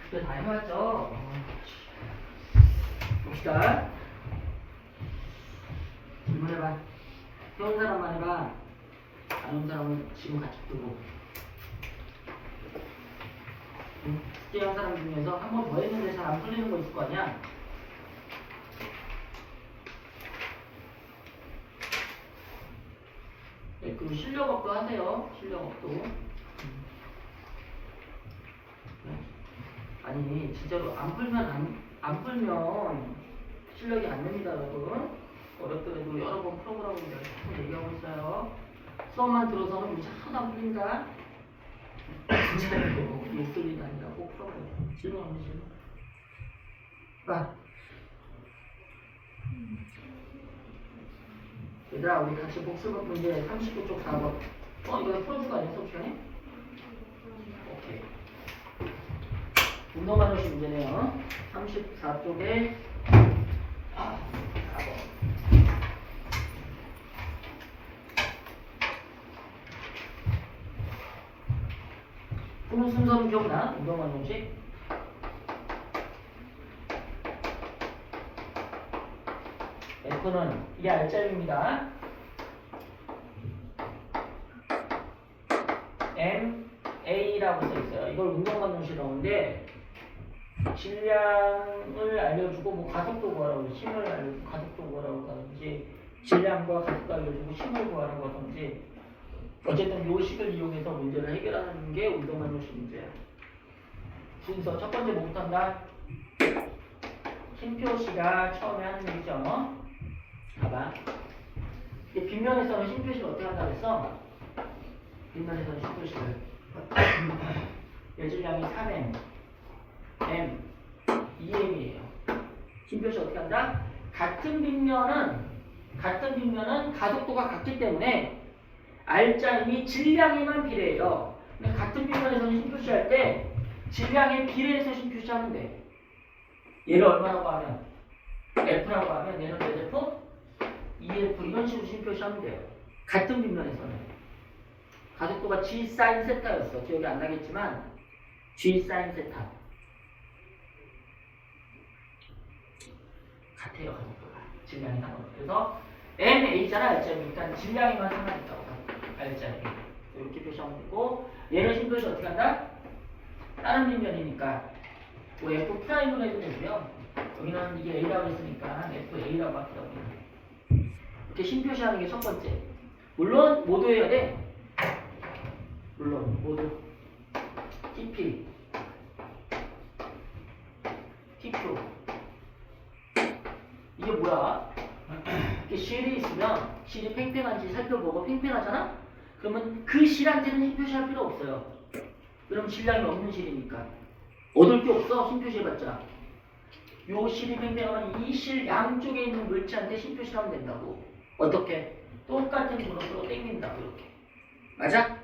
그때 다 해왔죠? 봅시다. 질문해봐. 해온 사람만 해봐. 안 온 사람은 지금 같이 뜨고. 숙제한 사람 중에서 한 번 더 했는데 잘 안 풀리는 거 있을 거 아니야? 네, 그리고 실력업도 하세요. 실력업도. 네. 아니 진짜로 안 풀면 실력이 안 됩니다, 여러분. 어렵더라도 여러 번 풀어보라고 내가 자꾸 얘기하고 있어요. 수업만 들어서는 문제 하나도 안 풀린다. 진짜로 욕설이 아니라 꼭 풀어봐요. 질문하면 질문. 봐. 얘들아, 우리 같이 복습 문제 39쪽 4번. 이거 풀어준 거 아니야, 수업 시간에? 오케이. 운동만 오신 문제네요. 34쪽에 4번. 푸는 순서는 기억나? 운동만 오시? F는 이게 R자입니다. MA라고 써있어요. 이걸 운동만 오시라는데 질량을 알려주고 뭐 가속도 구하라고 힘을 알려주고 가속도 구하라고 하든지 질량과 가속도 알려주고 힘을 구하라고 하든지 어쨌든 요 식을 이용해서 문제를 해결하는 게 운동만 오시 문제야. 순서 첫 번째 뭐부터 한다? 힘표시가 처음에 하는 얘기죠. 봐봐. 빗면에서는 힘표시를 어떻게 한다고 했어? 빗면에서는 힘표시를 예질량이 3m M 2m이에요. 힘표시 어떻게 한다? 같은 빗면은 가속도가 같기 때문에 R자임이 질량에만 비례해요. 근데 같은 빗면에서는 힘표시 할 때 질량에 비례해서 힘표시 하면 돼. 얘를 얼마라고 하면 F라고 하면 얘는 몇 F? 2F 이런 식으로 심표시하면 돼요. 같은 빗면에서는 가속도가 G sin 세타였어. 기억이 안 나겠지만 G sin 세타 같아요. 가속도가 질량이 상관없어요. 그래서 MA잖아. R자임 일단 질량에만 상관있다고 R자임 이렇게 표시하면 되고 얘는 심표시 어떻게 한다? 다른 빗면이니까 뭐 F 프라임으로 해도 되고요. 여기는 이게 A라고 했으니까 FA라고 합시다. 이렇게 심표시하는 게 첫 번째. 물론 모두 해야 돼. 물론 모두 TP, TQ 이게 뭐야? 이렇게 실이 있으면 실이 팽팽한지 살펴보고 팽팽하잖아? 그러면 그 실한테는 심표시할 필요 없어요. 그럼 질량이 없는 실이니까 얻을 게 없어. 심표시해봤자 요 실이 팽팽하면 이 실 양쪽에 있는 물체한테 심표시하면 된다고. 어떻게? 똑같은 브러쉬로 땡긴다고 이렇게. 맞아?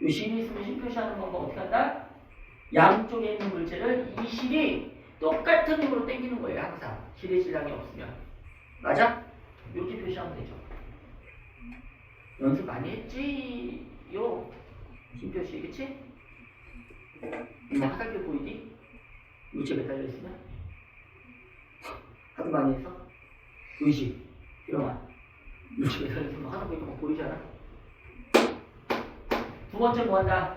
요 실이 있으면 심표시하는 방법 어떻게 한다? 양쪽에 있는 물체를 이 실이 똑같은 힘으로 땡기는 거예요. 항상 실의 질량이 없으면. 맞아? 이렇게 표시하면 되죠. 연습 많이 했지요? 심표시 그치? 이거 화살표 보이니? 물체 매달려 있으면? 하도 많이 했어? 의식, 일어나. 물체 매달려 있으면 하다 보니까 막 보이지 않아? 두 번째 뭐 한다?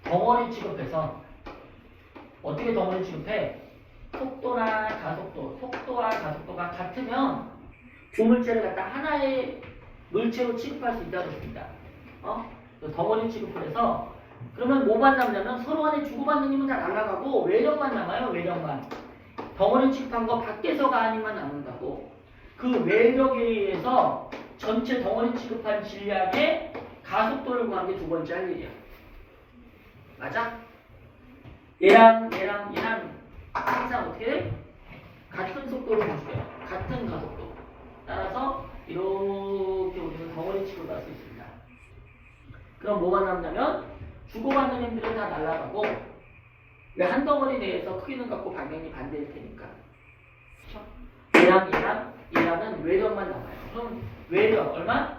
덩어리 취급해서 어떻게 덩어리 취급해? 속도와 가속도가 같으면 두 물체를 갖다 하나의 물체로 취급할 수 있다고 했습니다. 덩어리 취급을 해서 그러면 뭐만 남냐면 서로 간에 주고받는 힘은 다 날아가고 외력만 남아요. 외력만. 덩어리 취급한 거 밖에서가 아니면 남는다고. 그 외력에 의해서 전체 덩어리 취급한 질량의 가속도를 구하는 게 두 번째 할 일이야. 맞아? 얘랑 항상 어떻게 돼? 같은 속도를 가져요. 같은 가속도. 따라서 이렇게 우리는 덩어리 취급을 할 수 있습니다. 그럼 뭐가 남냐면 주고받는 힘들은 다 날아가고 왜 한 덩어리 내에서 크기는 같고 방향이 반대일 테니까. 그렇죠? 얘랑은 외력만 남아요. 그럼 외력 얼마?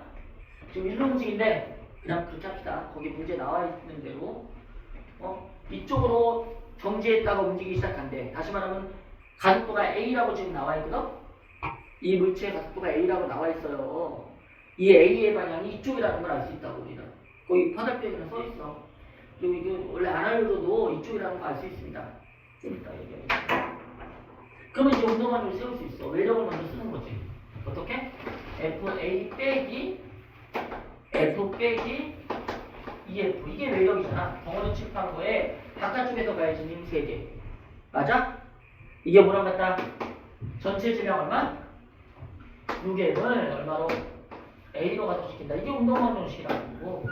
지금 일로 움직인데 그냥 그렇게 합시다. 거기 문제 나와 있는 대로 이쪽으로 정지했다가 움직이기 시작한대. 다시 말하면 가속도가 A라고 지금 나와 있거든? 이 물체의 가속도가 A라고 나와 있어요. 이 A의 방향이 이쪽이라는 걸 알 수 있다고 우리는. 거기 화살표에는 써 있어. 그리고 이게 원래 안 알려줘도 이쪽이라는 거 알 수 있습니다. 좀 이따 얘기하겠습니다. 그러면 이제 운동관을 세울 수 있어. 외력을 먼저 쓰는 거지. 어떻게? FA 빼기 F 빼기 EF. 이게 외력이잖아. 덩어리 칩한 거에 바깥쪽에서 가야지 님 3개. 맞아? 이게 뭐랑 같다? 전체 질량 얼마? 6M을 얼마로? A로 가속시킨다. 이게 운동방정식이라고.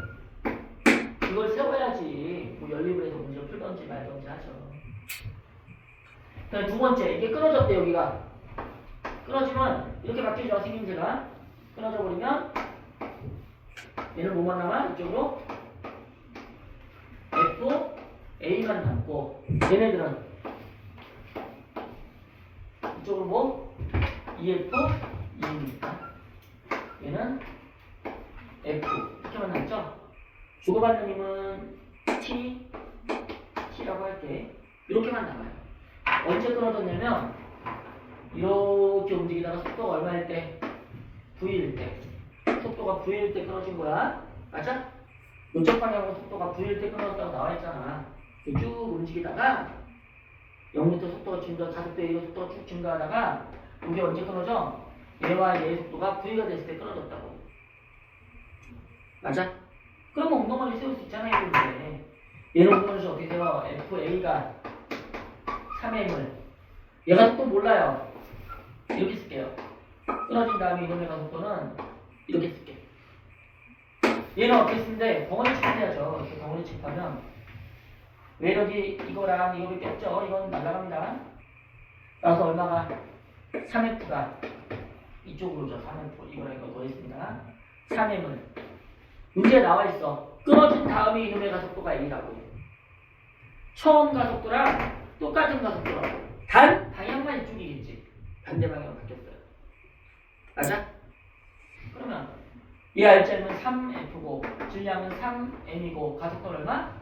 이걸 세워야지 뭐 연립을 해서 문제를 풀던지 말던지 하죠. 그다음에 두 번째, 이게 끊어졌대. 여기가 끊어지면 이렇게 바뀌죠. 생김새가 끊어져 버리면 얘는 뭐만 남아? 이쪽으로 F, A만 남고 얘네들은 이쪽으로 뭐? EF, E입니다. 얘는 F 이렇게만 남죠? 주고받는 힘은 T라고 할게. 이렇게만 남아요. 언제 끊어졌냐면 이렇게 움직이다가 속도가 얼마일 때? V일 때. 속도가 V일 때 끊어진 거야. 맞아? 요쪽 방향으로 속도가 V일 때 끊어졌다고 나와 있잖아. 쭉 움직이다가 0m 속도가 증가, 가속도 A가 속도가 쭉 증가하다가 이게 언제 끊어져? 얘와 얘의 속도가 V가 됐을 때 끊어졌다고. 맞아? 그러면 엉덩이를 세울 수 있잖아요. 이제. 얘는 엉덩이를 어떻게 돼요? FA가 3M을 얘가 속도 몰라요. 이렇게 쓸게요. 끊어진 다음에 이놈의 가속도는 이렇게 쓸게. 얘는 어떻게 쓰는데 덩어리 칩해야죠. 이렇게 덩어리 칩하면 외력이 이거랑 이거를 꼈죠. 이건 날아갑니다. 그래서 얼마가 3F가 이쪽으로 죠. 3F 이거랑 이거 더했습니다. 3M을 문제에 나와 있어. 끊어진 다음에 이놈의 가속도가 A라고. 처음 가속도랑 똑같은 가속도라고. 단 방향만 이쪽이겠지. 반대 방향으로 바뀌었어요. 맞아? 그러면 이 알짜리는 3F고 질량은 3M이고 가속도는 얼마?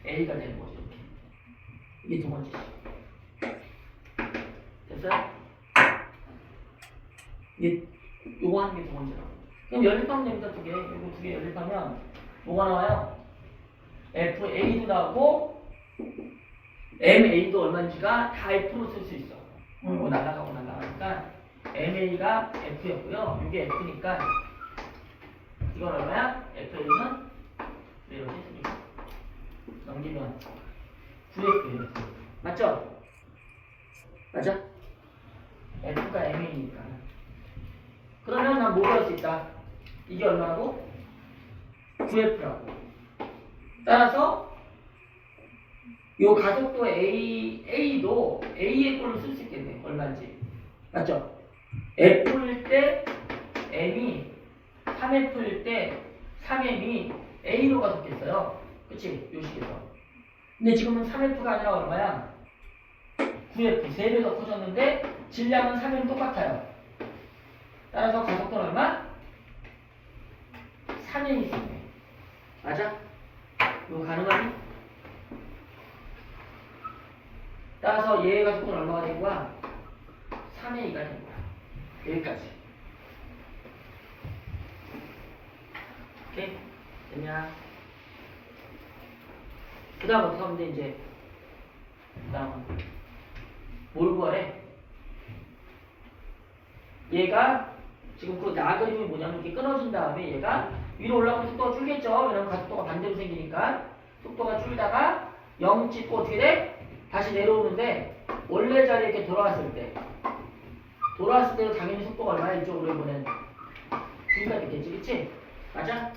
A가 되는 거죠. 이렇게. 이게 두 번째. 됐어요? 이게 요거 하는 게 두 번째라고. 그럼 연립하면 됩니다. 두 개. 요거 두 개 연립하면 뭐가 나와요? FA도 나오고 MA도 얼마인지가 다 F로 쓸 수 있어. 뭐 날아가고 날아가니까 MA가 F였고요. 이게 F니까 이건 얼마야? FA는 이렇게 했으니까 넘기면 9F예요. 맞죠? 맞아? F가 MA니까. 그러면 난 뭐가 할 수 있다? 이게 얼마라고? 9F라고. 따라서 요 가속도 A도 A의 꼴로 쓸 수 있겠네. 얼마인지. 맞죠? F일 때 M이 3F일 때 3M이 A로 가속했어요. 그치? 요 식에서. 근데 지금은 3F가 아니라 얼마야? 9F. 3배 더 커졌는데 질량은 3M 똑같아요. 따라서 가속도는 얼마? 3M이 있네. 맞아? 이거 가능하니? 따라서 얘의 가속도는 얼마가 된 거야? 3A가 된 거야. 여기까지. 오케이? 됐냐? 그 다음 어떻게 하면 돼, 이제? 그 다음은 뭘 구하래? 얘가 지금 그 나그림이 뭐냐면 이렇게 끊어진 다음에 얘가 위로 올라가면 속도가 줄겠죠? 왜냐면 가속도가 반대로 생기니까 속도가 줄다가 0 찍고 어떻게 돼? 다시 내려오는데 원래 자리에 이렇게 돌아왔을 때도 당연히 속도가 얼마야? 이쪽으로 이번엔 V가 됐겠지, 그치? 맞아?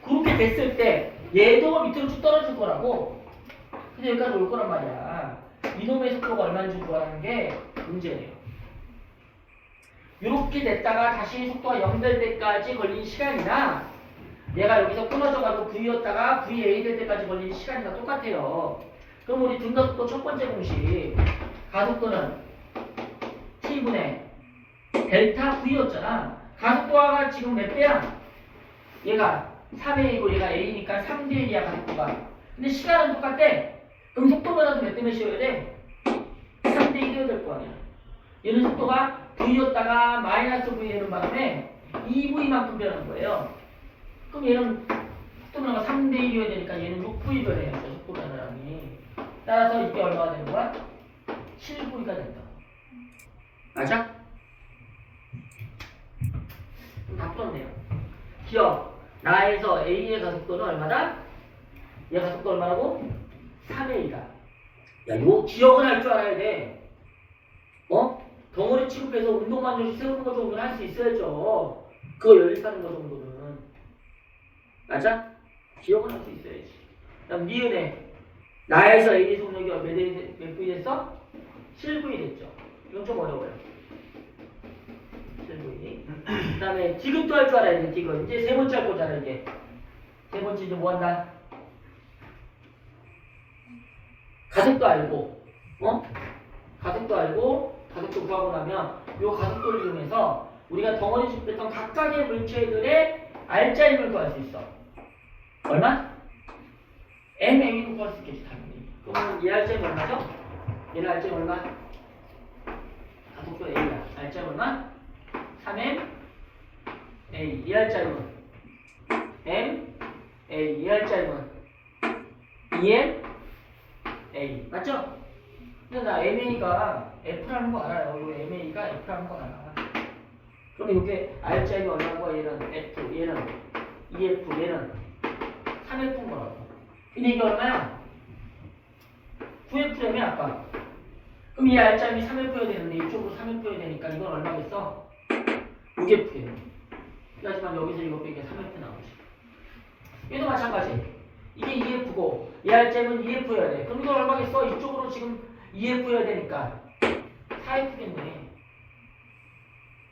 그렇게 됐을 때 얘도 밑으로 쭉 떨어질 거라고. 근데 여기까지 올 거란 말이야. 이놈의 속도가 얼마인지 구하는 게 문제예요. 이렇게 됐다가 다시 속도가 연결될 때까지 걸린 시간이나 얘가 여기서 끊어져가지고 V였다가 VA 될 때까지 걸린 시간이랑 똑같아요. 그럼 우리 등가속도 첫 번째 공식 가속도는 T분의 델타 V였잖아. 가속도가 지금 몇 배야? 얘가 3A고 얘가 A니까 3대 1이야 가속도가. 근데 시간은 똑같대. 그럼 속도 변화도 몇 대 몇이어야 돼? 3대 1이어야 될 거 아니야. 얘는 속도가 V였다가 마이너스 V 되는 바람에 2V만큼 변하는 거예요. 그럼 얘는 속도 변화가 3대 1이어야 되니까 얘는 6V 변해요. 속도 변화량이. 따라서 이게 얼마가 되는 거야? 7V가 된다고. 맞아? 그럼 다 풀었네요. 기억. 나에서 A의 가속도는 얼마다? 얘 가속도 얼마라고? 3A다. 야, 이거 기억을 할 줄 알아야 돼. 덩어리 취급해서 운동만 조시 세우는 거 정도는 할 수 있어야죠. 그거 연습하는 거 정도는. 맞아? 기억을 할 수 있어야지. 그다음 니은에 나에서 A의 속력이 몇 V 됐어? 7V 됐죠. 이건 좀 어려워요. 7V. 그 다음에 디귿도 할 줄 알아야 돼. 디귿. 이제 세 번째 할 거잖아. 이제 세 번째 이제 뭐 한다? 가속도 알고, 가속도 알고, 가속도 구하고 나면 이 가속도를 이용해서 우리가 덩어리 취급했던 각각의 물체들의 알짜임을 구할 수 있어. 얼마? MA도 구할 수 있겠지, 당연히. 그러면 얘 알짜임 얼마죠? 얘는 알짜임 얼마? 가속도 A야. 알짜임 얼마? 3M A. 이 알짜임은 M A. 이 알짜임은 2M A. 맞죠? 근데 나 MA가 F라는 거 알아요. 이거 MA가 F라는 거 알아. 그럼 이렇게 알짜임이 얼마고 얘는 F, 얘는 EF, 얘는 3F인 거라고. 근데 이게 얼마야? 9F라며 아까. 그럼 이 알짜임이 3F여야 되는데 이쪽으로 3F여야 되니까 이건 얼마겠어? 6F예요. 하지만 여기서 이거 빼기가 3F 나오지. 얘도 마찬가지. 이게 2F고 이 알짜임은 2F여야 돼. 그럼 이건 얼마겠어? 이쪽으로 지금 2F여야 되니까 4F겠네.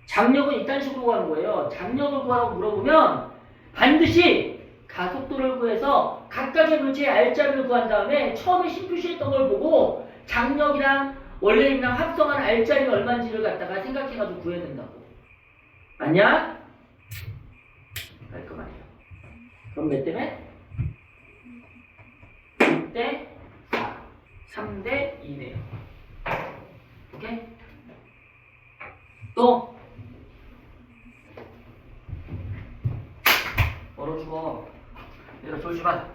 장력은 이딴 식으로 구하는 거예요. 장력을 구하라고 물어보면 반드시 가속도를 구해서 각각의 물체의 알짜임을 구한 다음에 처음에 심표시했던 걸 보고 장력이랑 원래 있는 합성한 알짜임이 얼마인지를 갖다가 생각해가지고 구해야 된다고. 맞냐? 깔끔하네요. 그럼 몇 대 몇? 6대 4, 3대 2네요. 오케이? 또 얼어 죽어. 얘들아 졸지 마.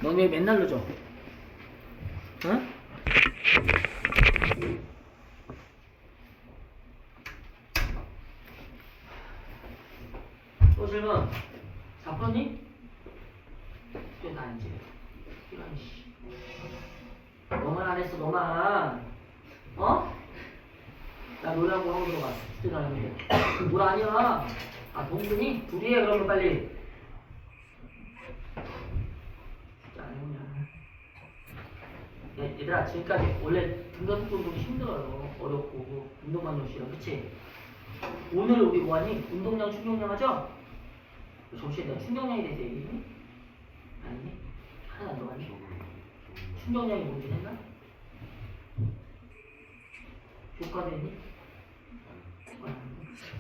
넌 왜 맨날 늦어? 응? 또 질문. 다 풀었니? 이제 나 이제 이런 씨. 너만 안 했어 너만. 나 노래하고 하고 들어가. 그때 나는데. 뭘 아니야. 아 동근이? 둘이 해 그러면 빨리. 진짜 안 해보냐. 얘들아 지금까지 원래 등가속도 운동이 힘들어요. 어렵고 운동만 열심히 해. 그치? 오늘 우리 뭐하니? 운동량 충격량 하죠? 정시에 내가 충격량에 대해서 얘기했니? 아니니? 하나 안 들어갔니? 충격량이 뭔지 했나? 교과도 했니?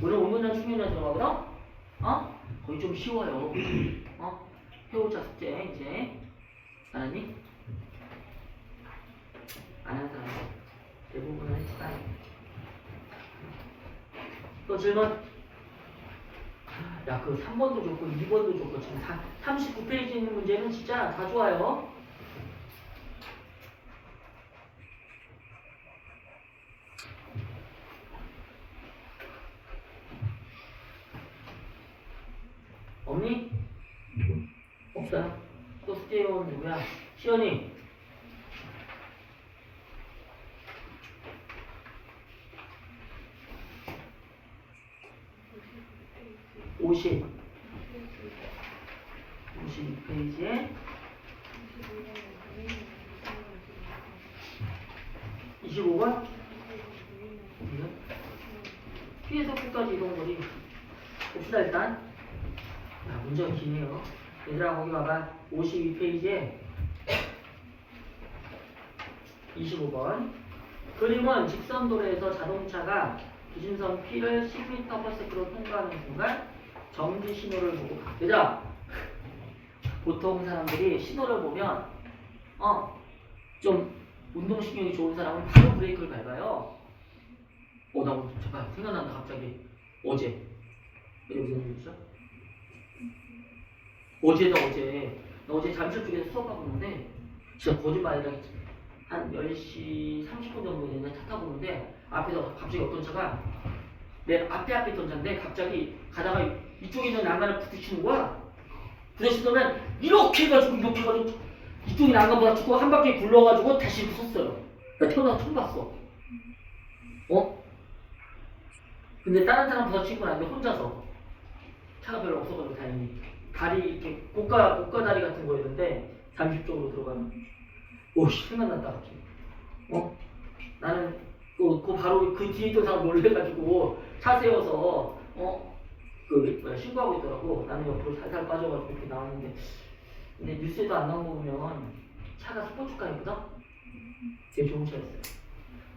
오늘 운동량 충격량 들어가거든? 거의 좀 쉬워요. 해오자 숙제 이제 알았니? 안 한 사람 대부분은 했다. 또 질문? 야, 그 3번도 좋고 2번도 좋고 지금 39페이지 있는 문제는 진짜 다 좋아요. 없니? 없어요. 또 숙제해온 누구야? 시연이. (50) 52페이지에 25번? 피에서 끝까지 이동거리 봅시다 일단. 야, 문제가 기네요. 얘들아 거기 봐봐. 52페이지에 25번. 그림은 직선도로에서 자동차가 기준선 P를 10m/s로 통과하는 순간 정지 신호를 보고. 얘들아 보통 사람들이 신호를 보면 좀 운동신경이 좋은 사람은 바로 브레이크를 밟아요. 나 잠깐 생각난다 갑자기. 어제 무슨 일이죠? 나 어제 잠실 쪽에서 수업하고 있는데 진짜 거짓말 아니라 한 10시 30분 정도 되는 차 타고 오는데 앞에서 갑자기 어떤 차가 내 앞에 있던 차인데 갑자기 가다가 이쪽에 있는 난간을 부딪히는 거야. 부딪히면 이렇게 해가지고 이쪽이 난간 부딪히고 한 바퀴 굴러가지고 다시 섰어요. 나 태어나서 처음 봤어. 근데 다른 사람 부딪힌 건 아닌데 혼자서 차가 별로 없어가지고 다행히 다리 이렇게 고가 다리 같은 거였는데 30쪽으로 들어가면 오씨 생각났다 갑자기. 나는 바로 그 뒤에 있던 사람 놀래가지고 차 세워서 신고하고 있더라고. 나는 옆으로 살살 빠져가지고 이렇게 나왔는데 근데 뉴스에도 안 나온 거 보면 차가 스포츠카였거든? 되게 좋은 차였어요.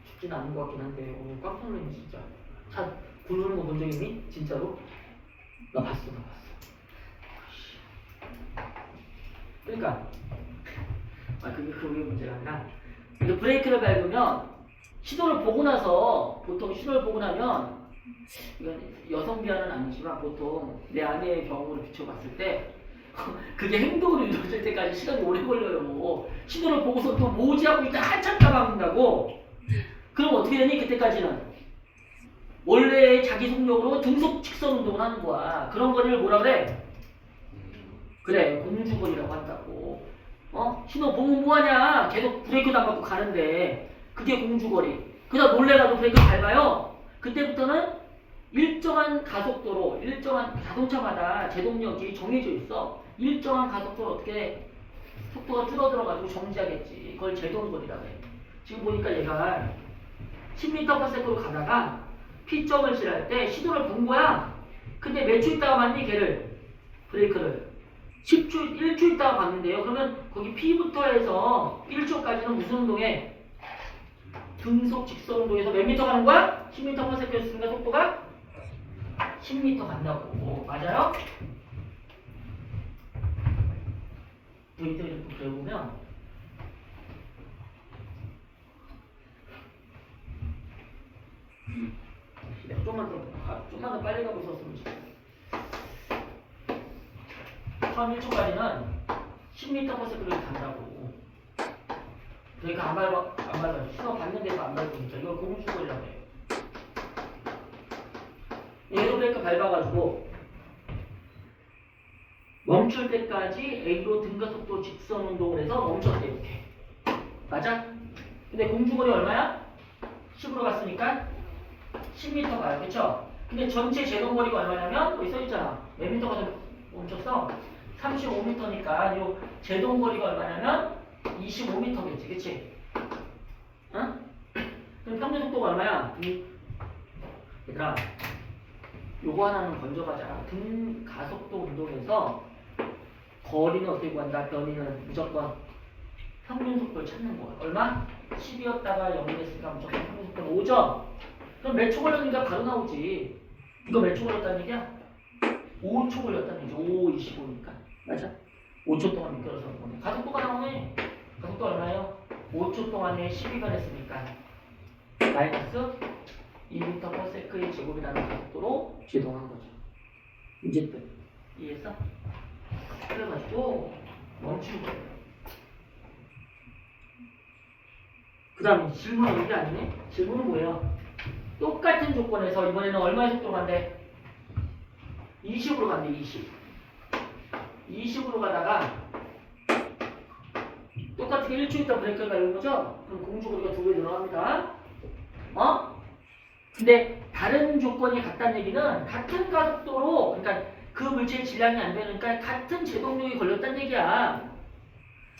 춥지는 않은 것 같긴 한데 오늘 깜짝 놀랐네 진짜. 차 굴르는 거 본 적 있니? 진짜로? 나 봤어. 그러니까 그게 문제가 아니라 브레이크를 밟으면 보통 신호를 보고 나면 이건 여성 비하는 아니지만 보통 내 아내의 경우를 비춰봤을 때 그게 행동으로 이루어질 때까지 시간이 오래 걸려요. 신호를 보고서 또 모지하고 있다 한참 까먹는다고. 그럼 어떻게 되니? 그때까지는 원래 자기 속력으로 등속 직선 운동을 하는 거야. 그런 거리를 뭐라 그래? 그래, 공주거리라고 한다고. 신호 보면 뭐하냐? 계속 브레이크도 안 밟고 가는데 그게 공주거리. 그러다 놀래가지고 브레이크를 밟아요. 그때부터는 일정한 가속도로, 일정한 자동차마다 제동력이 정해져 있어. 일정한 가속도로 어떻게 속도가 줄어들어가지고 정지하겠지. 그걸 제동거리라고 해. 지금 보니까 얘가 10m/s로 가다가 P점을 지날 때 시도를 본 거야. 근데 몇 초 있다가 봤니? 걔를 브레이크를 1초 있다가 봤는데요. 그러면 거기 P부터 해서 1초까지는 무슨 운동에? 등속 직선 운동에서 몇 미터 가는 거야? 10m/s였으니까 속도가 10m 간다고. 맞아요? 이때 이렇게 배워보면 좀만 더 빨리 가고 있었으면 좋겠어. 처음 1초까지는 10m/s를 간다고. 그러니까 안 밟아. 신호 받는 데서 안 밟으니까 이걸 공주거리라고 해요. 얘도 브레이크 밟아가지고 멈출 때까지 A로 등가속도 직선 운동을 해서 멈췄대 이렇게. 맞아? 근데 공주거리 얼마야? 10으로 갔으니까 10m 가요. 그쵸? 근데 전체 제동거리가 얼마냐면 여기 써있잖아. 몇 미터 가서 멈췄어? 35m니까 요 제동거리가 얼마냐면 25m겠지. 그치? 응? 그럼 평균 속도가 얼마야? 얘들아 요거 하나는 건져가자. 등 가속도 운동에서 거리는 어떻게 구한다? 변이는 무조건 평균 속도를 찾는 거야. 얼마? 10이었다가 0이 됐으니까 무조건 평균 속도는 5죠? 그럼 몇 초 걸렸는가 바로 나오지. 이거 몇 초 걸렸다는 얘기야? 5초 걸렸다는 얘기죠. 5, 25니까. 맞아? 5초 동안 미끄러서 보네. 가속도가 나오네. 가속도 얼마예요? 5초 동안에 12가 됐으니까 마이너스 2m/s의 제곱이라는 가속도로 제동한 거죠. 이제 끝. 이해했어? 그래가지고 멈춘 거예요. 그 다음에 질문은 이게 아니네? 질문은 뭐예요? 똑같은 조건에서 이번에는 얼마의 속도로 간대? 20으로 간대. 20으로 가다가 똑같이 1초 있다 브레이크를 밟는 거죠? 그럼 공주거리가 2배 늘어납니다. 근데 다른 조건이 같다는 얘기는 같은 가속도로, 그러니까 그 물체의 질량이 안 되니까 같은 제동력이 걸렸다는 얘기야.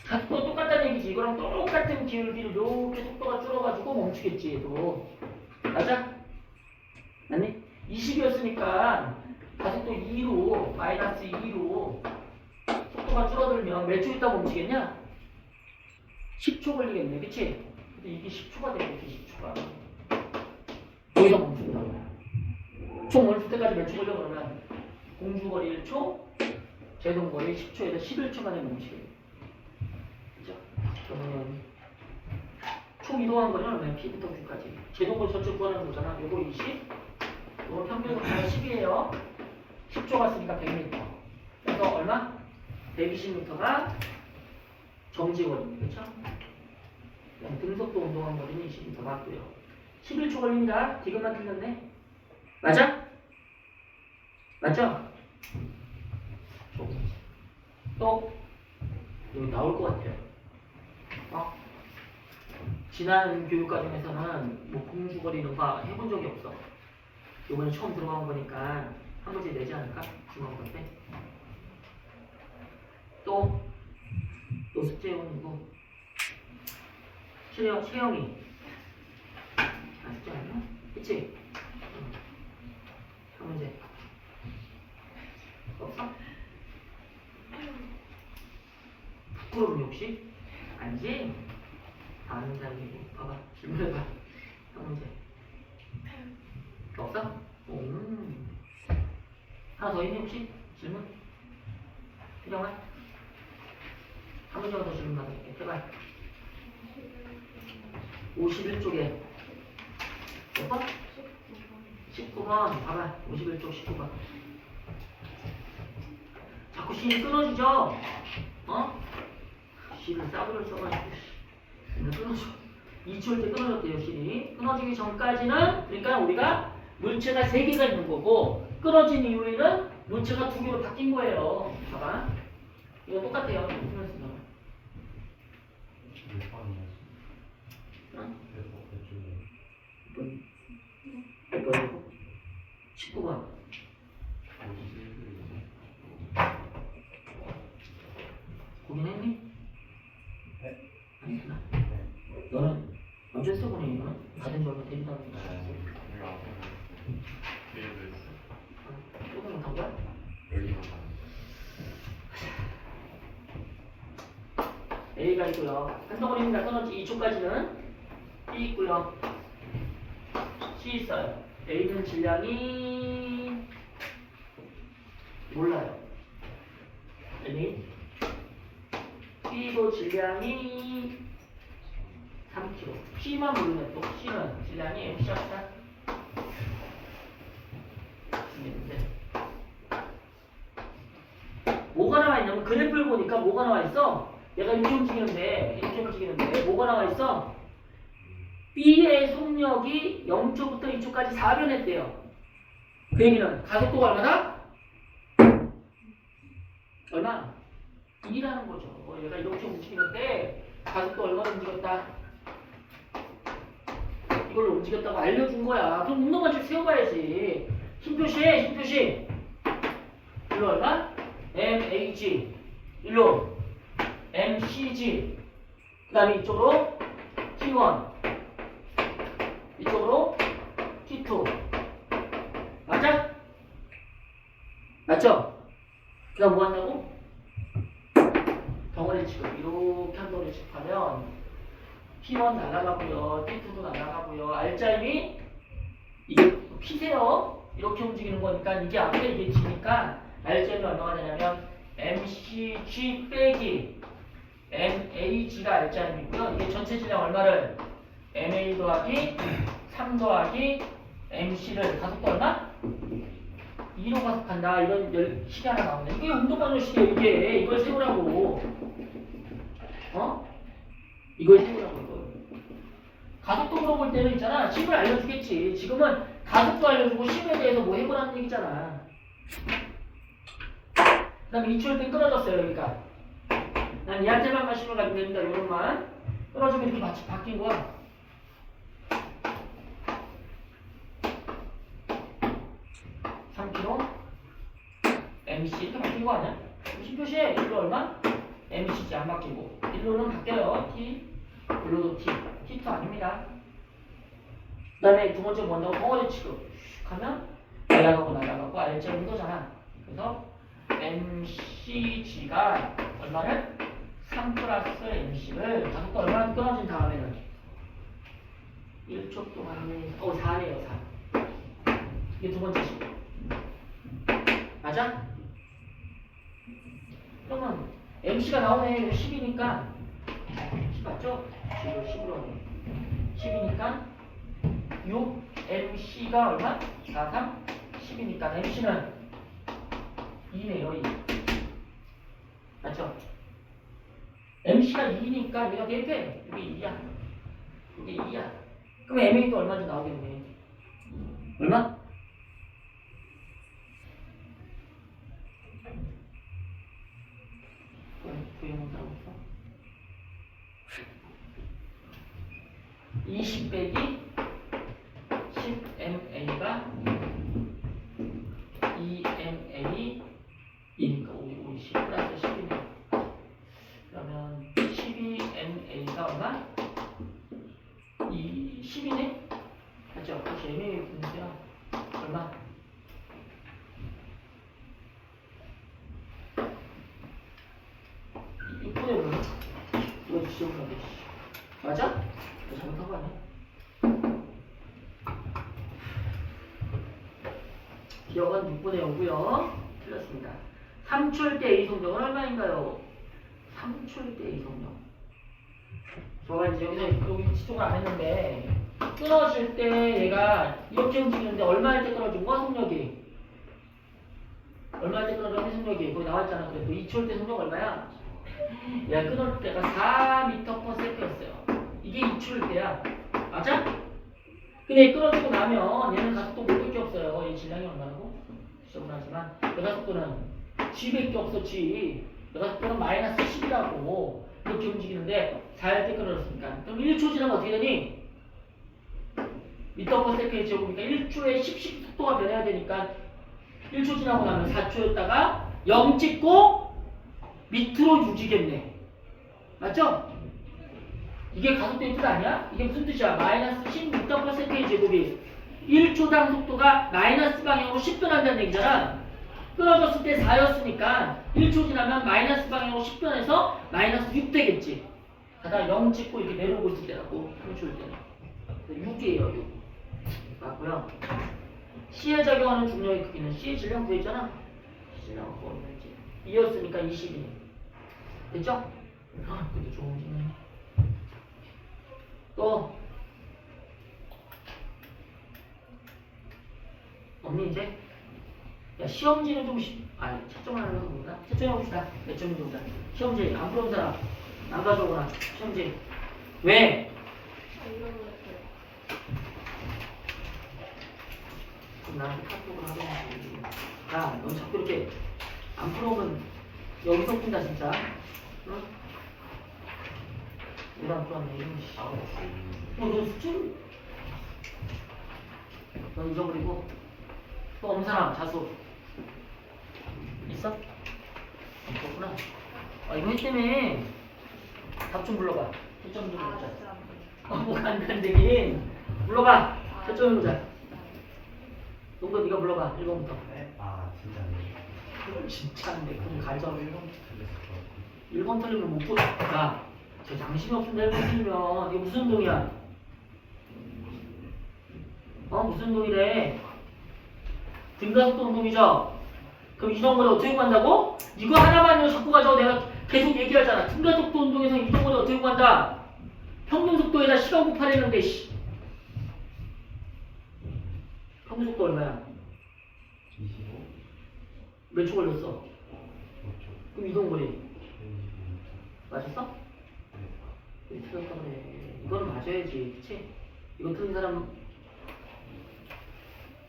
가속도가 똑같다는 얘기지. 이거랑 똑같은 기울기를 이렇게 속도가 줄어가지고 멈추겠지 얘도. 맞아? 맞니? 20이었으니까 가속도 2로 마이너스 2로 속도가 줄어들면 몇 초 있다 멈추겠냐? 10초 걸리겠네. 그치? 근데 이게 10초가 되겠지. 10초가 여기서 멈춘다고. 총 멈출 때까지 몇 초 걸려? 그러면 공주거리 1초, 제동거리 10초에서 11초 만에 멈추게. 그죠? 그러면 총 이동한 거는 얼마야? P부터 Q까지. 제동거리 전체 구하는 거잖아. 요거 20, 요거 평균속도가 10이에요. 10초 갔으니까 100m. 그래서 얼마? 120m가 정지거리. 그쵸? 등속도 운동한 거리는 20m 맞고요. 11초 걸립니다. 디귿만 틀렸네. 맞아? 맞죠? 또 여기 나올 것 같아요. 지난 교육과정에서는 뭐 공주거리 이런 거 해본 적이 없어. 이번에 처음 들어간 거니까 한 문제 내지 않을까? 중간고 때. 또 숙제용이고 채영이 숙제 아니야? 그치? 한 문제 없어? 부끄러움이 혹시? 아니지? 아는 자이고 봐봐 질문해봐 한 문제 없어? 하나 더 있니 혹시? 질문? 필요한? 한 문제만 더 질문 받을게 제발 51쪽에 몇 번? 19번 봐봐 51쪽 19번 자꾸 C는 끊어지죠? C를 싸구려를 써가지고 끊어져 2초일 때 끊어졌대요 C이 끊어지기 전까지는 그러니까 우리가 물체가 3개가 있는 거고 끊어진 이후에는 물체가 2개로 바뀐 거예요 봐봐 이거 똑같아요 몇 번이고? 19번 고민했니? 네. 안 했구나 너는 언제 써보니 이거는? 받은 지 얼마 되지도 않은 거야 조금 못한 거야? A가 있고요 한 덩어리입니다 끊어지 2초까지는 B 있고요 C 있어요 A는 질량이 몰라요 B도 질량이 3kg C만 모르면 또 C는 질량이 시작합니다 뭐가 나와 있냐면 그래프를 보니까 뭐가 나와 있어 얘가 이렇게 움직이는데 뭐가 나와 있어 B의 속력이 0초부터 2초까지 4변했대요 그 얘기는 가속도가 얼마나? 얼마? 1이라는 거죠 얘가 이렇게 움직이는데 가속도 얼마나 움직였다 이걸로 움직였다고 알려준 거야 그럼 운동관식 세워봐야지 힘표시해 힘표시 일로 얼마? MH 일로 MCG 그 다음에 이쪽으로 T1 이쪽으로 T2 맞아? 맞죠? 그 다음 뭐 한다고? 덩어리 취급 이렇게 한 덩어리 취급하면 T1 날아가고요 T2도 날아가고요 R자임이 이게 P세요 이렇게 움직이는 거니까 이게 앞에 이게 G니까 R자임이 얼마가 되냐면 MCG 빼기 MAG가 R자임이고요 이게 전체 질량 얼마를 MA 더하기 3 더하기 MC를 가속도 얼마? 2로 가속한다 이런 식이 하나 나오네 이게 운동반응식이에요 이게 이걸 세우라고 이걸 세우라고 이걸 가속도 물어볼 때는 있잖아 식을 알려주겠지 지금은 가속도 알려주고 식에 대해서 뭐 해보라는 얘기잖아 그 다음에 2초일 땐 끊어졌어요 여기가 난 얘한테만 관심을 가지면 됩니다 요런만 끊어지면 이렇게 마치 바뀐 거야 3kg MC 이렇게 바뀐 거 아니야? 10표시에 1로 얼마? MCG 안 바뀌고 1로는 바뀌어요 T 1로도 T T2 아닙니다 그 다음에 두 번째 뭔다고 덩어리 취급 하면 날아가고 R자임 이거잖아 그래서 MCG가 얼마를? 3 플러스 MC를 가속도 얼마나 끊어진 다음에는 1초 동안에 4네요 4 이게 두 번째 식 맞아? 그러면 MC가 나오네. 이거 10이니까 10 맞죠? 10을 10으로 하네. 10이니까 6 MC가 얼마? 4, 3, 10이니까 MC는 2네요. 2. 맞죠? MC가 2니까 얘가 몇 배? 이게 2야. 이게 2야. 그럼 MA도 얼마인지 나오겠네. 얼마? 부영은 따로없어. 20 빼기 10MA가 2MA 이니까 50 플러스 10이네. 그러면 12MA가 얼마? 10이네? 맞죠? 그렇지. MA 분수야. 얼마? 이쁘네 보여. 이거 지워가게. 맞아? 너 잘못한 거 아니야? 기억은 6분의 5고요. 틀렸습니다. 3초일 때 A 성적은 얼마인가요? 3초일 때 A 성적. 저가 이제 여기 지적을 안 했는데 끊어질 때 얘가 이렇게 움직이는데 얼마일 때 끊어진 거야 속력이? 얼마일 때 끊어진 속력이? 거기 나와있잖아. 그래 또 2초일 때 속력 얼마야? 얘가 끊을 때가 4m/s였어요. 이게 2초일 때야. 맞아? 근데 끊어지고 나면 얘는 가속도 모를 게 없어요. 얘 질량이 얼마라고? 지적을 하지만 여가 속도는 G밖에 없어. G. 여가 속도는 마이너스 10이라고 이렇게 움직이는데 4일 때 끊어졌으니까 그럼 1초 지나면 어떻게 되니? 미터/세컨드 제곱이니까 1초에 10씩 속도가 변해야 되니까 1초 지나고 나면 4초였다가 0 찍고 밑으로 유지겠네. 맞죠? 이게 가속도의 뜻 아니야? 이게 무슨 뜻이야? 마이너스 10m/s 제곱이 1초당 속도가 마이너스 방향으로 10 변한다는 얘기잖아. 끊어졌을 때 4였으니까 1초 지나면 마이너스 방향으로 10 변해서 마이너스 6 되겠지. 가다가 0 찍고 이렇게 내려오고 있을 때라고. 3초일 때는 6이에요. 6 맞고요. C에 작용하는 중력의 크기는 C의 질량 구했잖아. 질량은 구했지. 2였으니까 20이네. 됐죠? 그래도 좋은 질문이네. 또 없니 이제? 야 시험지는 좀 채점을 하려고 합니다. 채점해봅시다. 몇 점인지 보자. 시험지 안 풀어본 사람 안 가져오거나 시험지 왜? 그럼 나한테 카톡을 하던지. 야, 넌 자꾸 이렇게 안 풀어오면 여기서 푼다 진짜. 응? 왜 안 풀었네 이런 씨. 너 수준? 넌 잊어버리고 또 없는 사람 자수 있어? 없구나. 이거 했다며. 답 좀 불러봐. 채점 좀 보자. 뭐 간단되긴. 불러봐. 채점 좀 보자. 농구 네가 불러봐. 1번부터. 진짜네. 진짜인데 그럼 가져. 1번 틀리면 못 풀어. 야, 저 양심이 없는데 1번 틀리면 이게 무슨 운동이야? 무슨 운동이래? 등가속도 운동이죠? 그럼 이동거리 어떻게 구한다고? 이거 하나만 자꾸 가져도 내가 계속 얘기하잖아. 등가속도 운동에서 이동거리 어떻게 구한다? 평균속도에다 시간 곱하려는데 평균속도 얼마야? 25. 몇 초 걸렸어? 5초. 그럼 이동거리 25m. 맞았어? 네. 왜 틀렸다 그래? 이거는 맞아야지, 그치? 이거 틀린 사람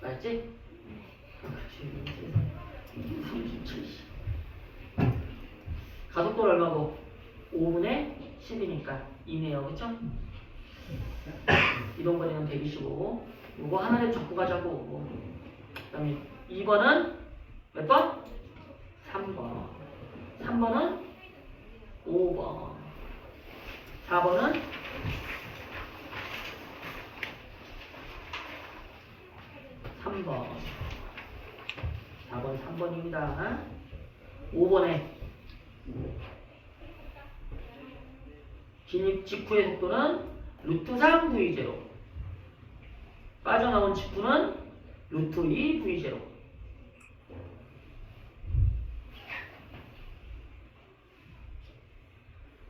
맞지? 그렇지. 37. 가속도 얼마고? 5분의 10이니까 2네요, 그쵸? 이동거리는 125. 요거 하나를 적고 가자고. 그 다음에 2번은 몇 번? 3번. 3번은 5번. 4번은 3번. 4번 3번입니다. 5번에 진입 직후의 속도는 루트 3 V0. 빠져나온 직후는 루트 2 V0.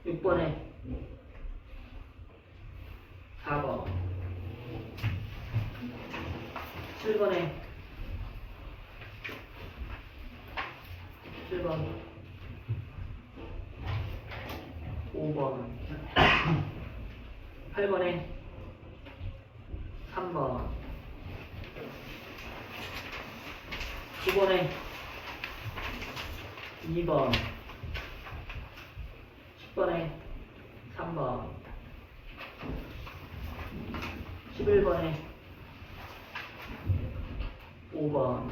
6번에 4번 7번에 7번 5번 8번에 3번 9번에 2번 10번에 3번 11번에 5번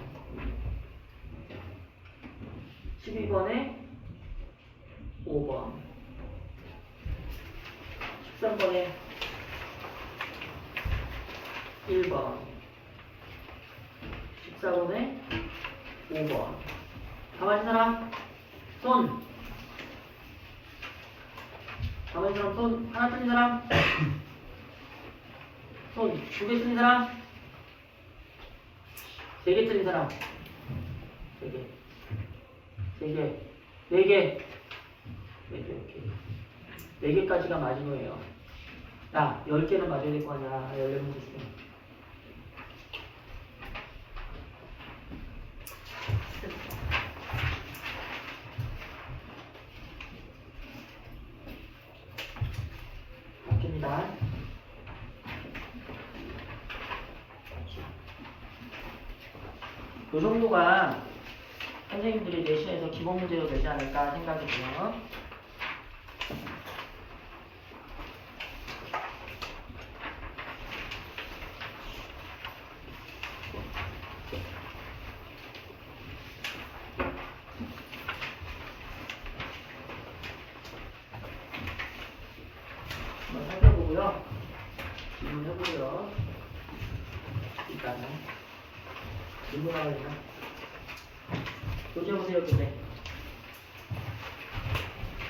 12번에 5번 13번에 1번 14번에 5번 다 맞은 사람? 손! 다 맞은 사람 손? 하나 틀린 사람? 손 2개 틀린 사람? 3개 틀린 사람? 3개 3개 4개 4개 오케이 4개까지가 맞은 거예요. 야 10개는 맞아야 될 거 아니야. 14문제 중에 바뀝니다. 이 정도가 선생님들이 내신에서 기본 문제로 되지 않을까 생각이 들어요. 한번 살펴보고요. 질문해보고요. 일단은 질문하고 있나? 도전해보세요, 근데.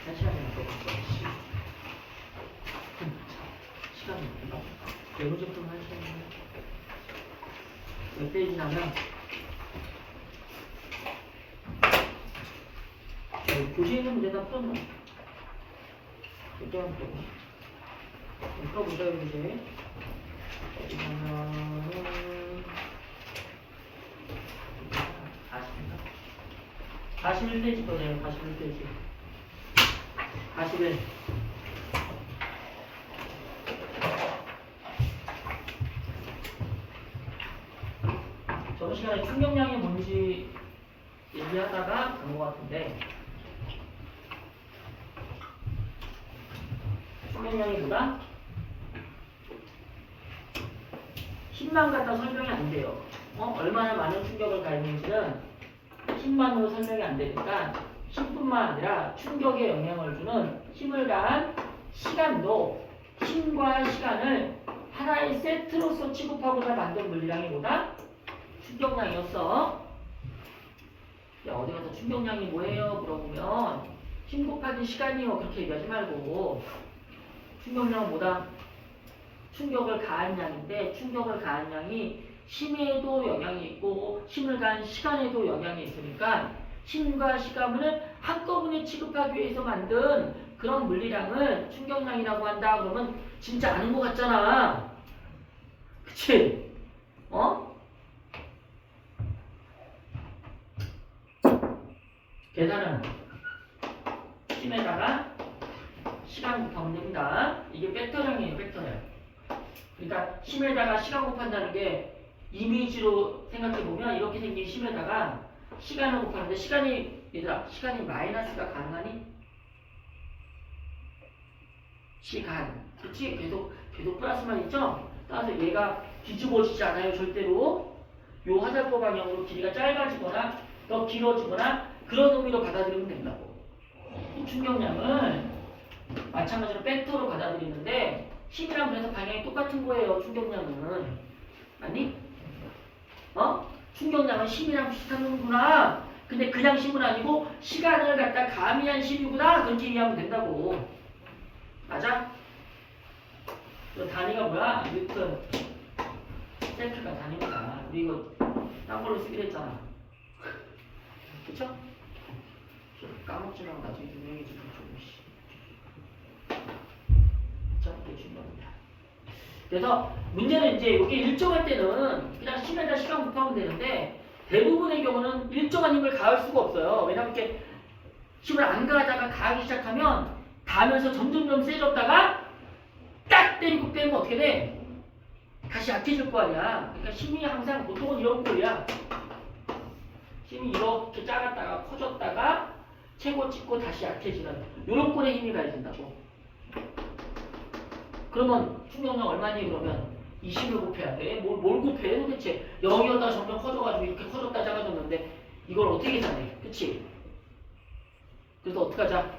한 시간이 남았어. 시간이 없나? 내부제품 한 시간이면 몇 페이지 나면 교재에 있는 문제 다 풀었나? 그때만 풀고 풀어보세요, 이제. 어디 보면은 41페이지 거네요. 41페이지 41 저번 시간에 충격량이 뭔지 얘기하다가 간 것 같은데 충격량이 뭐다? 힘만 갖다 설명이 안 돼요. 얼마나 많은 충격을 가했는지는 힘만으로 설명이 안 되니까 힘뿐만 아니라 충격에 영향을 주는 힘을 가한 시간도 힘과 시간을 하나의 세트로서 취급하고자 만든 물리량이 뭐다? 충격량이었어. 야, 어디 가서 충격량이 뭐예요? 물어보면 힘 곱하기 시간이요. 그렇게 얘기하지 말고 충격량은 뭐다? 충격을 가한 양인데 충격을 가한 양이 힘에도 영향이 있고 힘을 가한 시간에도 영향이 있으니까 힘과 시간을 한꺼번에 취급하기 위해서 만든 그런 물리량을 충격량이라고 한다. 그러면 진짜 아는 것 같잖아. 그치? 계산은 힘에다가 시간 곱하면 됩니다. 이게 벡터량이에요. 벡터량. 그러니까 힘에다가 시간 곱한다는 게 이미지로 생각해보면 이렇게 생긴 힘에다가 시간을 곱하는데 얘들아 시간이 마이너스가 가능하니? 시간 그치? 계속 플러스만 있죠? 따라서 얘가 뒤집어지지 않아요. 절대로 요 화살표 방향으로 길이가 짧아지거나 더 길어지거나 그런 의미로 받아들이면 된다고. 이 충격량을 마찬가지로 벡터로 받아들이는데 힘이랑 그래서 방향이 똑같은 거예요. 충격량은 맞니? 충격량은 힘이랑 비슷한 거구나. 근데 그냥 힘은 아니고 시간을 갖다 가미한 힘이구나. 그렇게 이해하면 된다고. 맞아? 그 단위가 뭐야? 뉴턴 세트가 단위입니다. 우리 이거 딴 걸로 쓰기로 했잖아. 그쵸? 까먹지 말고 나중에 유명해지면 조금씩. 그래서 문제는 이제 이게 일정할 때는 그냥 심에다 시간 곱하면 되는데 대부분의 경우는 일정한 힘을 가할 수가 없어요. 왜냐면 이렇게 힘을 안 가하다가 가하기 시작하면 가면서 점점점 세졌다가 딱 때리고 빼면 어떻게 돼? 다시 약해질 거 아니야. 그러니까 힘이 항상 보통은 이런 꼴이야. 힘이 이렇게 작았다가 커졌다가 최고 찍고 다시 약해지는 이런 꼴에 힘이 가해진다고. 그러면 충격량 얼마니 그러면 20을 곱해야 돼. 뭘 곱해 도대체. 0이었다가 점점 커져가지고 이렇게 커졌다 작아졌는데 이걸 어떻게 계산해? 그치? 그래서 어떡하자?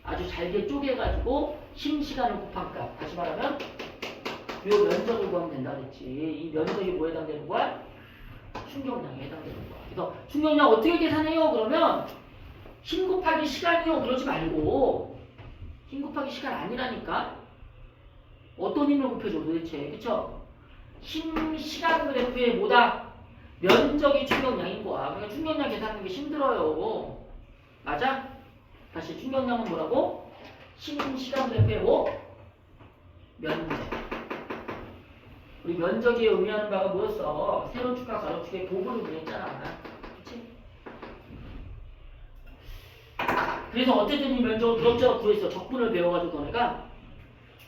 아주 잘게 쪼개가지고 힘 시간을 곱한 값. 다시 말하면 이 면적을 구하면 된다 그랬지. 이 면적이 뭐에 해당되는 거야? 충격량에 해당되는 거야. 그래서 충격량 어떻게 계산해요? 그러면 힘 곱하기 시간이요. 그러지 말고 힘 곱하기 시간 아니라니까. 어떤 힘을 곱해줘 도대체. 그쵸? 힘 시간 그래프의 뭐다? 면적이 충격량인 거야. 그러니까 충격량 계산하는 게 힘들어요. 맞아? 다시 충격량은 뭐라고? 힘 시간 그래프의 뭐? 면적. 우리 면적이 의미하는 바가 뭐였어? 세로축과 가로축의 곱으로 구했잖아. 그치? 그래서 어쨌든 이 면적을 그럭저럭 구했어. 적분을 배워가지고 너네가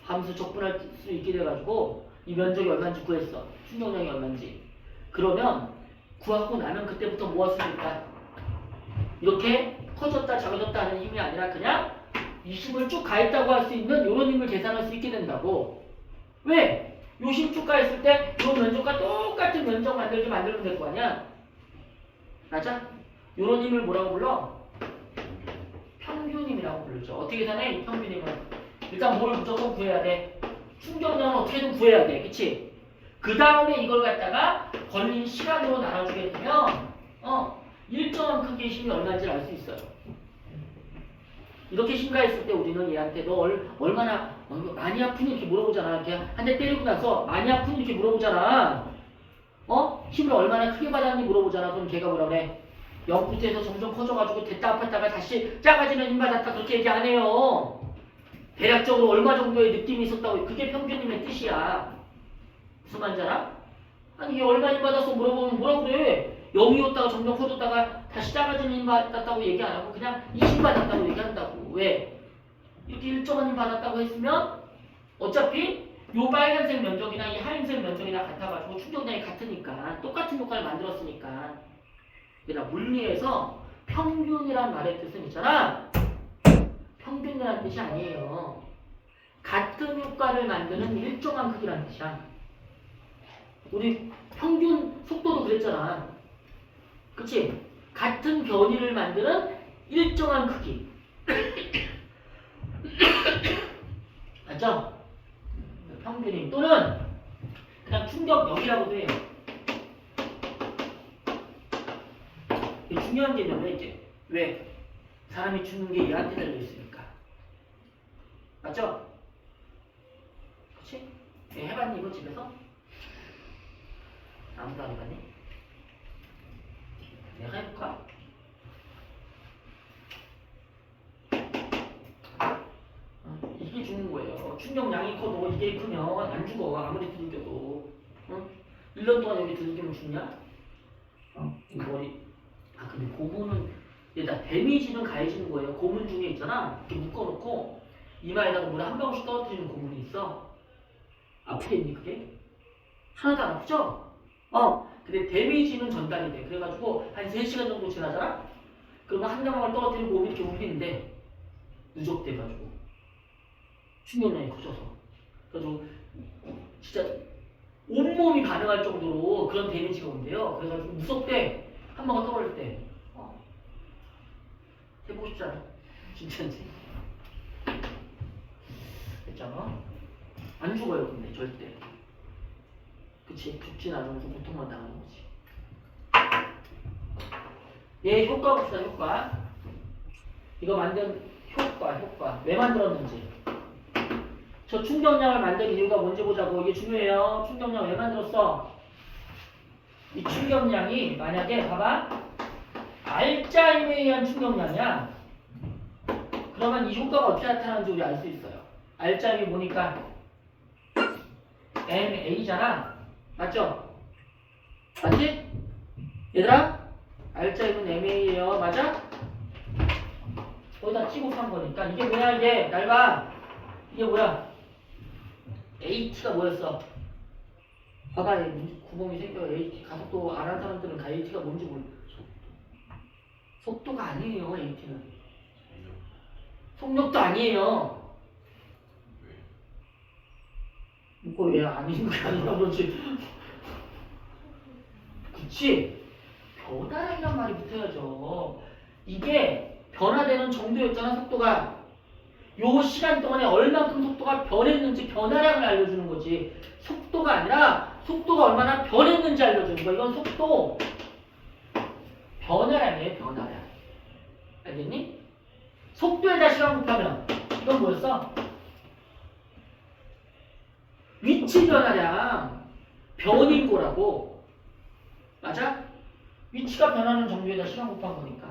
함수 적분할 수 있게 돼가지고 이 면적이 얼마인지 구했어. 충격량이 얼마인지. 그러면 구하고 나면 그때부터 뭐 할 수 있다? 이렇게 커졌다 작아졌다 하는 힘이 아니라 그냥 이 힘을 쭉 가했다고 할 수 있는 이런 힘을 계산할 수 있게 된다고. 왜? 요 힘 쭉 가했을 때 요 면적과 똑같은 면적 만들면 될 거 아니야? 맞아? 요런 힘을 뭐라고 불러? 평균힘이라고 부르죠. 어떻게 계산해? 이 평균힘은 일단 뭘 무조건 구해야 돼? 충격량은 어떻게든 구해야 돼. 그치? 그 다음에 이걸 갖다가 걸린 시간으로 나눠주게 되면 일정한 크기의 힘이 얼마인지 알 수 있어요. 이렇게 심가했을 때 우리는 얘한테 너 얼마나 많이 아프니 이렇게 물어보잖아. 이렇게 한 대 때리고 나서 많이 아프니 이렇게 물어보잖아. 힘을 얼마나 크게 받았니 물어보잖아. 그럼 걔가 뭐라 그래? 0부터 해서 점점 커져가지고 됐다 아팠다가 다시 작아지는 힘 받았다 그렇게 얘기 안 해요. 대략적으로 얼마 정도의 느낌이 있었다고. 그게 평균임의 뜻이야. 무슨 말인지 알아? 아니 이게 얼마 힘 받았어 물어보면 뭐라 그래? 0이었다가 점점 커졌다가 다시 작아지는 힘 받았다고 얘기 안 하고 그냥 이 힘 받았다고 얘기한다고. 왜? 이렇게 일정한 힘 받았다고 했으면 어차피 요 빨간색 면적이나 이 하얀색 면적이나 같아가지고 충격량이 같으니까 똑같은 효과를 만들었으니까. 그러니까 물리에서 평균이란 말의 뜻은 있잖아. 평균이라는 뜻이 아니에요. 같은 효과를 만드는 일정한 크기라는 뜻이야. 우리 평균 속도도 그랬잖아. 그치? 같은 변이를 만드는 일정한 크기. 맞죠? 평균임 또는 그냥 충격력이라고도 해요. 이게 중요한 개념이야 이제. 왜? 사람이 죽는 게 얘한테 달려있으니까. 맞죠? 그치? 해봤니 이거 집에서? 아무도 안 해봤니? 내가 해볼까? 이게 죽는 거예요. 충격량이 커도 이게 크면 안 죽어. 아무리 두들겨도. 1년 동안 여기 두들기면 죽냐? 이 머리. 근데 고무는 얘다 데미지는 가해지는 거예요. 고문 중에 있잖아. 이렇게 묶어놓고 이마에다가 물에 한 방울씩 떨어뜨리는 고문이 있어. 아프겠니 그게? 하나도 안 아프죠? 근데 데미지는 전달이 돼. 그래가지고 한 3시간 정도 지나잖아? 그러면 한 방울 떨어뜨리고 몸이 이렇게 울리는데 누적돼가지고 충격량이 커져서 그래가지고 진짜 온몸이 반응할 정도로 그런 데미지가 온대요. 그래가지고 무섭대. 한 방울 떨어질 때. 해보고 싶지 않아? 진짜인지. 했잖아? 안 죽어요 근데 절대. 그치? 죽진 않으면서 고통만 당하는 거지. 얘 효과 봅시다. 효과. 이거 만든 효과. 왜 만들었는지. 저 충격량을 만든 이유가 뭔지 보자고. 이게 중요해요. 충격량 왜 만들었어? 이 충격량이 만약에 봐봐. 알짜임에 의한 충격량이야. 그러면 이 효과가 어떻게 나타나는지 우리 알 수 있어요. 알짜임이 뭐니까? MA잖아. 맞죠? 맞지? 얘들아? R자임은 MA예요. 맞아? 거기다 찍고 산 거니까. 이게 뭐야, 이게? 날 봐. 이게 뭐야? AT가 뭐였어? 봐봐, 구멍이 생겨요. AT. 가속도 안 한 사람들은 AT가 뭔지 몰라. 속도가 아니에요, AT는. 속력도 아니에요. 이거 왜 아닌 게 아니라 그러지? 그치? 변화량이란 말이 붙어야죠. 이게 변화되는 정도였잖아, 속도가. 요 시간 동안에 얼만큼 속도가 변했는지 변화량을 알려주는 거지. 속도가 아니라 속도가 얼마나 변했는지 알려주는 거야. 이건 속도 변화량이에요, 변화량. 알겠니? 속도에다 시간 곱하면 이건 뭐였어? 위치 변화량 변인고라고. 맞아? 위치가 변하는 정도에다 시간 곱한 거니까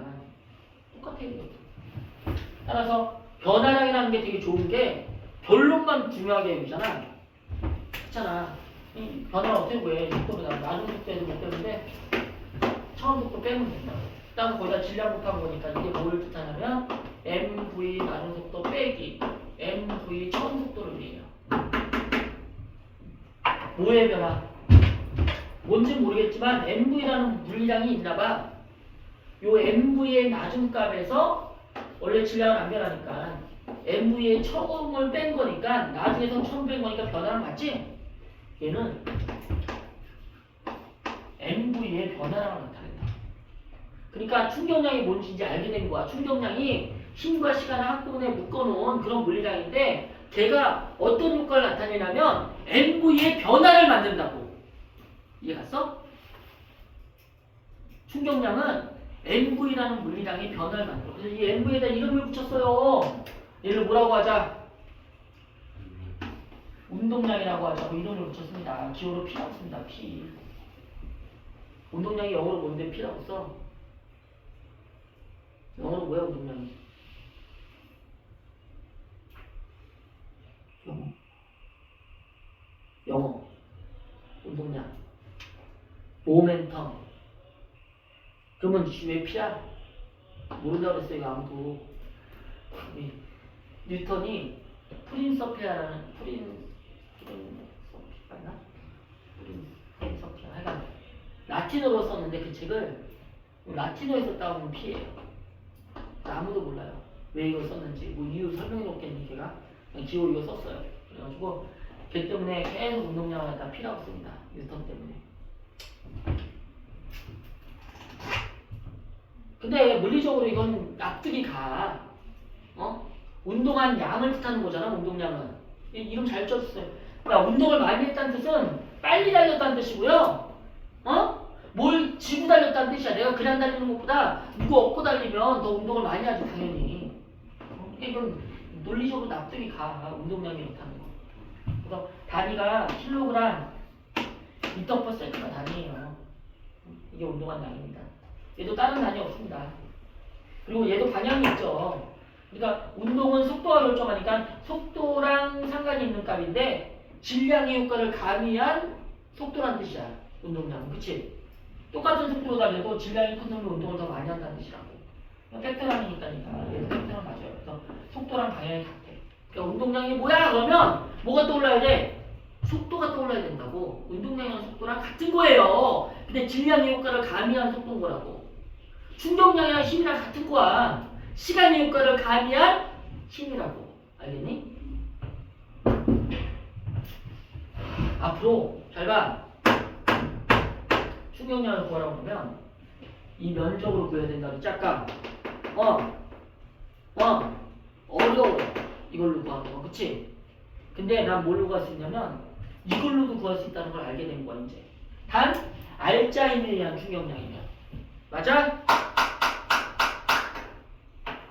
똑같아요. 따라서 변화량이라는 게 되게 좋은 게 결론만 중요하게 여기잖아. 그렇잖아. 이 변화를 어떻게 구해? 속도보다 나중 속도에서 못 빼는데 처음 속도 빼면 된다. 그다음 거기다 질량 곱한 거니까 이게 뭘 뜻하냐면 mv 나중 속도 빼기 mv 처음 속도를 얘기해요. 뭐의 변화? 뭔지 모르겠지만 mv라는 물량이 있나봐. 요 mv의 낮은 값에서 원래 질량은 안 변하니까 mv의 처음을 뺀 거니까 나중에서 처음 뺀 거니까 변화는 맞지? 얘는 mv의 변화량을 나타낸다. 그러니까 충격량이 뭔지 이제 알게 된 거야. 충격량이 힘과 시간을 한꺼번에 묶어놓은 그런 물리량인데 걔가 어떤 효과를 나타내냐면 mv의 변화를 만든다고. 이해 갔어? 충격량은 mv라는 물리량의 변화를 만들어. 그래서 이 mv에다 이름을 붙였어요. 얘를 뭐라고 하자? 운동량이라고 하자고 이름을 붙였습니다. 기호로 P라고 씁니다. P. 운동량이 영어로 뭔데 P라고 써? 영어로 뭐야 운동량이? 영어. 운동량. 모멘텀. 그러면 왜 P야? 모른다고 그랬어 이거 아무도. 뉴턴이 프린서피아라는 프린서피아 하여간 라틴어로 썼는데 그 책을 라틴어에서 따온 P예요. 아무도 몰라요. 왜 이걸 썼는지 뭐 이유 설명해 놓겠니 걔가? 그냥 기호 이거 썼어요. 그래가지고 걔 때문에 계속 운동량을 다 P라고 씁니다. 뉴턴 때문에. 근데 물리적으로 이건 납득이 가. 운동한 양을 뜻하는 거잖아, 운동량은. 이름 잘 쳤어요. 그러니까 운동을 많이 했다는 뜻은 빨리 달렸다는 뜻이고요. 뭘 지고 달렸다는 뜻이야. 내가 그냥 달리는 것보다 누구 업고 달리면 더 운동을 많이 하지, 당연히. 이건 논리적으로 납득이 가, 운동량이 그렇다는 거. 그래서 단위가 킬로그램, 미터/세트가 단위예요. 이게 운동한 양입니다. 얘도 다른 단위 없습니다. 그리고 얘도 방향이 있죠. 그러니까 운동은 속도가 결정하니까 속도랑 상관이 있는 값인데 질량의 효과를 가미한 속도란 뜻이야. 운동량은. 그치? 똑같은 속도로 달려도 질량이 큰 놈이 운동을 더 많이 한다는 뜻이라고. 팩트랑이니까 얘도 팩트랑 맞아요. 그래서 속도랑 방향이 같아. 그러니까 운동량이 뭐야? 그러면 뭐가 떠올라야 돼? 속도가 떠올라야 된다고. 운동량이랑 속도랑 같은 거예요. 근데 질량의 효과를 가미한 속도인 거라고. 충격량이랑 힘이랑 같은 거야. 시간의 효과를 가미한 힘이라고. 알겠니? 앞으로 잘 봐. 충격량을 구하라고 하면 이 면적으로 구해야 된다 그랬지 아까. 어려워. 이걸로 구하는 거. 그치? 근데 난 뭘로 구할 수 있냐면 이걸로도 구할 수 있다는 걸 알게 된 거야 이제. 단 R자 힘에 의한 충격량이면. 맞아?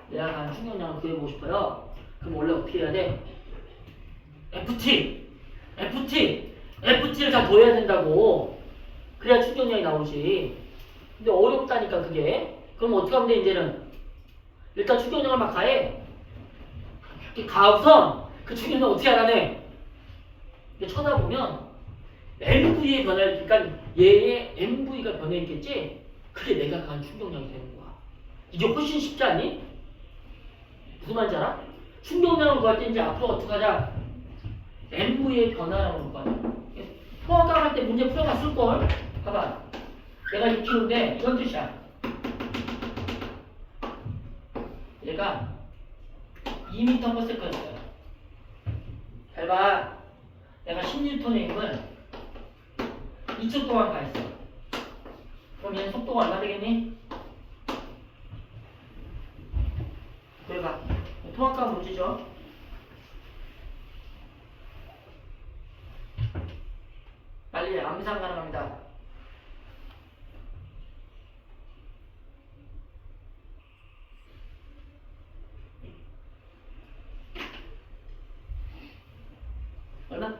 내가 간 충격량을 구해보고 싶어요. 그럼 원래 어떻게 해야 돼? FT를 다 더해야 된다고. 그래야 충격량이 나오지. 근데 어렵다니까 그게. 그럼 어떻게 하면 돼 이제는? 일단 충격량을 막 가해. 이렇게 가우선 그 충격량 어떻게 하라네? 이렇게 쳐다보면 MV의 변화를, 그러니까 얘의 MV가 변해 있겠지? 그게 내가 가한 충격량이 되는 거야. 이게 훨씬 쉽지 않니? 무슨 말인지 알아? 충격량을 구할 때 이제 앞으로 어떻게 하자? MV의 변화라고 볼 거야. 통합각 할 때 문제 풀어봤을걸? 봐봐. 내가 이렇게 키우는데 이런 뜻이야. 얘가 2m/s였어요. 잘 봐. 내가 10N의 힘을 2초 동안 가했어. 그럼 얘는 속도가 얼마 되겠니? 그래 봐. 통합각 문제죠. 빨리 암산 가능합니다. 얼마?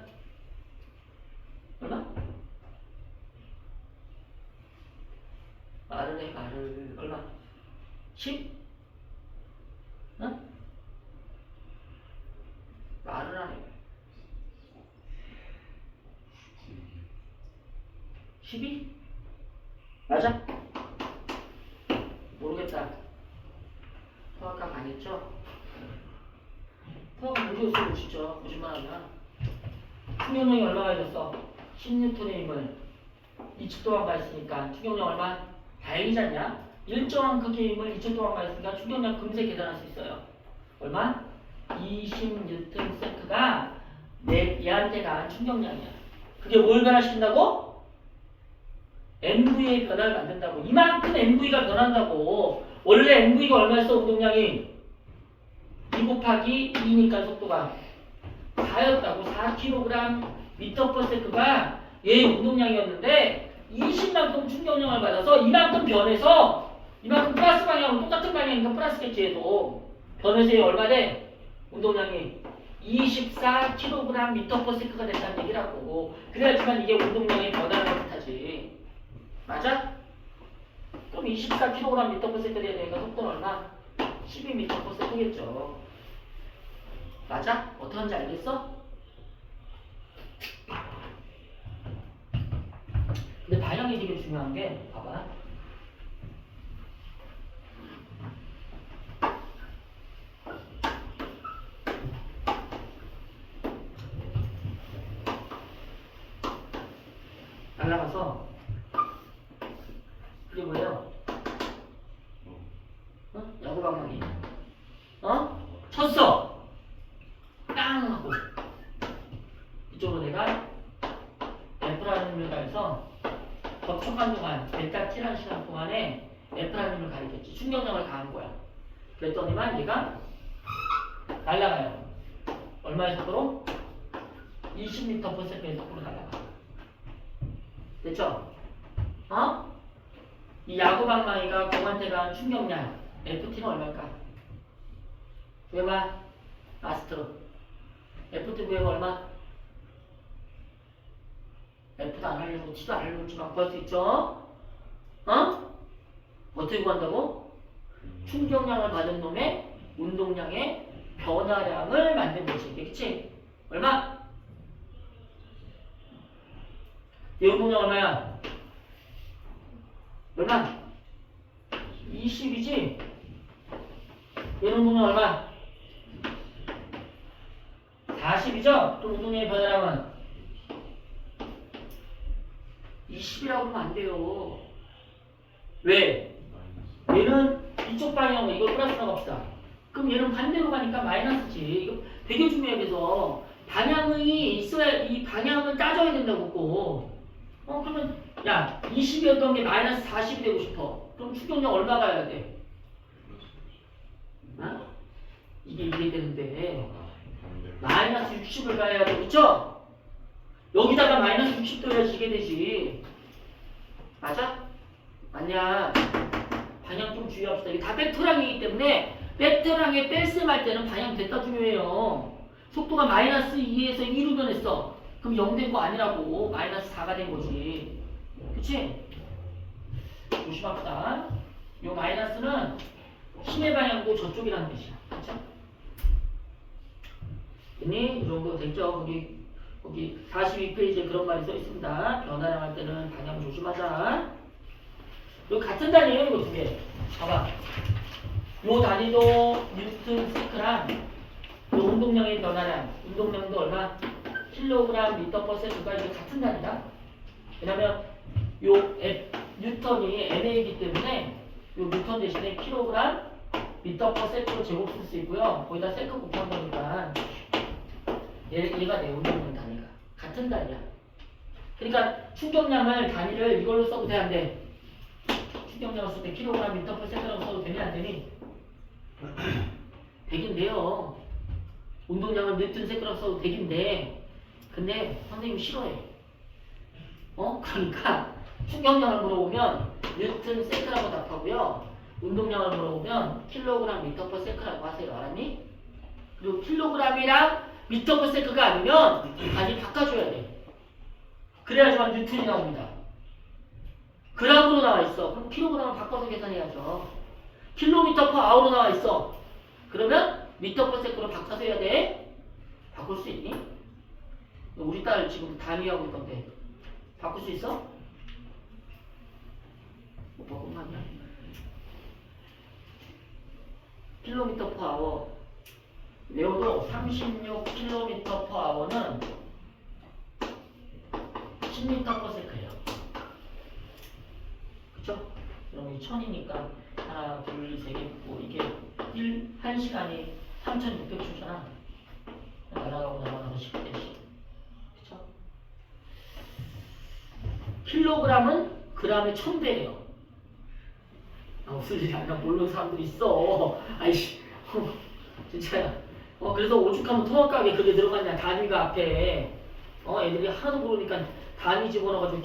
얼마? 말을 해, 말을. 얼마? 10? 응? 말을 안 해. 12? 맞아? 모르겠다. 통합각 아니었죠? 통합각 문제였어, 진짜. 거짓말하면. 충격량이 얼마가 있었어? 10N의 힘을 2초 동안 가했으니까 충격량 얼마? 다행이지 않냐? 일정한 크기의 힘을 2초 동안 가했으니까 충격량 금세 계산할 수 있어요. 얼마? 20N가 얘한테 가한 충격량이야. 그게 뭘 변화시킨다고? MV의 변화를 만든다고. 이만큼 MV가 변한다고. 원래 MV가 얼마였어? 운동량이 2 곱하기 2니까 속도가 4였다고. 4kg/m가 얘의 운동량이었는데 20만큼 충격량을 받아서 이만큼 변해서 이만큼 플러스 방향으로 똑같은 방향이니까 플러스겠지 얘도. 변해서 얘 얼마 돼? 운동량이 24kg/m가 됐다는 얘기라고. 그래야지만 이게 운동량의 변화를 뜻하지. 맞아? 그럼 24kg/m가 돼야 되니까 속도는 얼마? 12m/s겠죠. 맞아? 어떻게 하는지 알겠어? 근데 방향이 되게 중요한 게, 봐봐. 날아가서, 그게 뭐예요? 야구 방망이. 쳤어! 땅! 하고. 이쪽으로 내가 F라는 힘을 가해서 접촉한 동안, 델타 T라는 시간 동안에 F라는 힘을 가했겠지. 충격량을 가한 거야. 그랬더니만 얘가 날아가요. 얼마의 속도로? 20m/s의 속도로 날아가. 됐죠? 이 야구 방망이가 공한테 가한 충격량 FT는 얼마일까? 구해봐. 마스터. FT 구해봐 얼마? F도 안 알려주고 T도 안 알려주지만 구할 수 있죠? 어떻게 구한다고? 충격량을 받은 놈의 운동량의 변화량을 만든 것이. 그치? 얼마? 얘 운동량 얼마야? 얼마? 20이지? 얘 운동량 얼마? 40이죠? 또 운동량의 변화량은 20이라고 하면 안 돼요. 왜? 얘는 이쪽 방향으로 이걸 플러스라고 합시다. 그럼 얘는 반대로 가니까 마이너스지. 이거 되게 중요해. 그래서 방향이 있어야, 이 방향을 따져야 된다고 꼭. 그러면 야 20이었던 게 마이너스 40이 되고 싶어. 그럼 충격량 얼마 가야 돼? 이게 되는데 마이너스 60을 가야 돼. 그쵸? 여기다가 마이너스 60 더해야지 이게 되지. 맞아? 맞냐? 방향 좀 주의합시다. 이게 다 벡터량이기 때문에 벡터량에 뺄셈할 때는 방향 됐다 중요해요. 속도가 마이너스 2에서 2로 변했어. 그럼 0 된 거 아니라고. 마이너스 4가 된 거지. 그치? 조심합시다. 요 마이너스는 힘의 방향도 저쪽이라는 뜻이야. 그쵸? 됐니? 이 정도 됐죠? 거기 거기 42페이지에 그런 말이 써 있습니다. 변화량 할 때는 방향 조심하자. 이거 같은 단위예요, 이거 두 개. 봐봐. 요 단위도 뉴턴 세크랑 요 운동량의 변화량, 운동량도 얼마? 킬로그램 미터 퍼 세트가 이게 같은 단위다. 왜냐면 뉴턴이 MA이기 때문에 요 뉴턴 대신에 킬로그램 미터 퍼 세트로 제곱 쓸 수 있고요. 거기다 세크 곱한 거니까 얘가 내 운동량 단위가 같은 단위야. 그러니까 충격량을 단위를 이걸로 써도 돼, 안 돼? 충격량을 쓸 때 킬로그램 미터 퍼 세트라고 써도 되니 안 되니? 되긴 돼요. 운동량을 뉴턴 세크라고 써도 되긴 돼. 근데 선생님 싫어해. 그러니까 충격량을 물어보면 뉴턴 세크라고 답하고요. 운동량을 물어보면 킬로그램 미터 퍼 세크라고 하세요. 알았니? 그리고 킬로그램이랑 미터 퍼 세크가 아니면 단위 바꿔줘야 돼. 그래야지만 뉴턴이 나옵니다. 그램으로 나와 있어. 그럼 킬로그램을 바꿔서 계산해야죠. 킬로미터 퍼 아워로 나와 있어. 그러면 미터 퍼 세크로 바꿔서 해야 돼. 바꿀 수 있니? 우리 딸 지금 단위하고 있던데 바꿀 수 있어? 못 바꾸는 거 아니야? 킬로미터 퍼 아워 외워도 36킬로미터 퍼 아워는 10미터 퍼 세크예요. 그쵸? 그럼 이 1000이니까 하나, 둘, 세 개 붙고 이게 1시간이 3600초잖아. 날아가고 10대씩. 그쵸? 킬로그램은 그램의 1000배예요. 무슨 일이 아니라 모르는 사람들이 있어. 아이씨. 진짜야. 그래서 오죽하면 통합각에 그게 들어갔냐. 단위가 앞에. 애들이 하나도 모르니까 단위 집어넣어가지고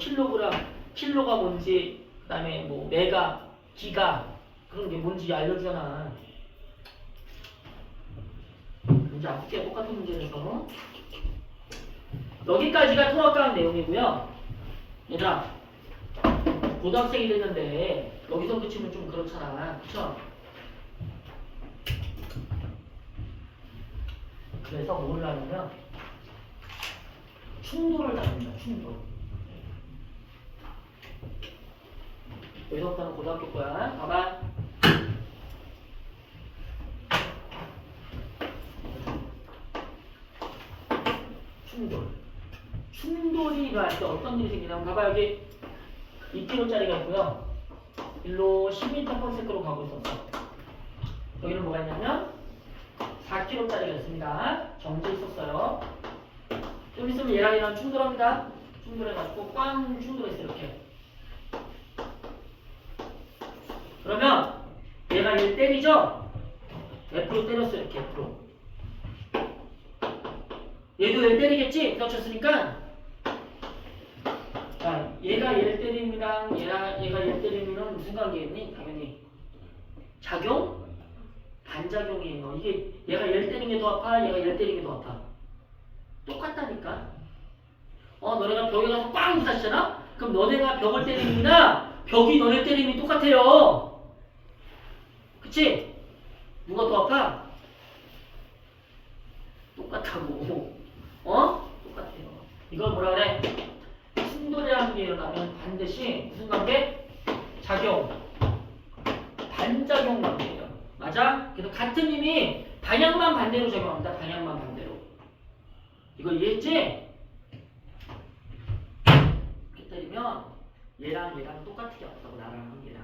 킬로가 뭔지, 그 다음에 뭐 메가, 기가, 그런 게 뭔지 알려주잖아. 문제 안 풀게 똑같은 문제에서. 여기까지가 통합각 내용이고요. 얘들아, 고등학생이 됐는데 여기서 그치면 좀 그렇잖아. 그쵸? 그래서 뭘 하냐면 충돌을 다룹니다. 충돌. 여기서부터는 고등학교 거야. 봐봐. 충돌. 충돌이 일어날 때 어떤 일이 생기냐면 봐봐. 여기 2kg짜리가 있고요. 일로 10m/s로 가고 있었어. 여기는 뭐가 있냐면 4kg짜리가 있습니다. 정지 있었어요. 좀 있으면 얘랑 얘랑 충돌합니다. 충돌해가지고 꽝 충돌했어요. 이렇게. 그러면 얘가 얘 때리죠? F로 때렸어요. 이렇게 F로. 얘도 얘 때리겠지? 부딪혔으니까. 자, 얘가 얘를 때림이랑 얘가 얘를 때림이랑 무슨 관계겠니? 당연히 작용? 반작용이에요. 이게 얘가 얘를 때리는 게 더 아파? 얘가 얘를 때리는 게 더 아파? 똑같다니까. 너네가 벽에 가서 꽝 부딪히잖아? 그럼 너네가 벽을 때림이나 벽이 너네 때림이 똑같아요. 그치? 누가 더 아파? 똑같다고. 똑같아요. 이걸 뭐라 그래? 충돌이라는 게 일어나면 반드시 무슨 관계? 작용. 반작용 관계예요. 맞아? 그래서 같은 힘이 방향만 반대로 작용합니다. 방향만 반대로. 이거 이해했지? 이렇게 때리면 얘랑 똑같게 아프다고. 나랑 얘랑.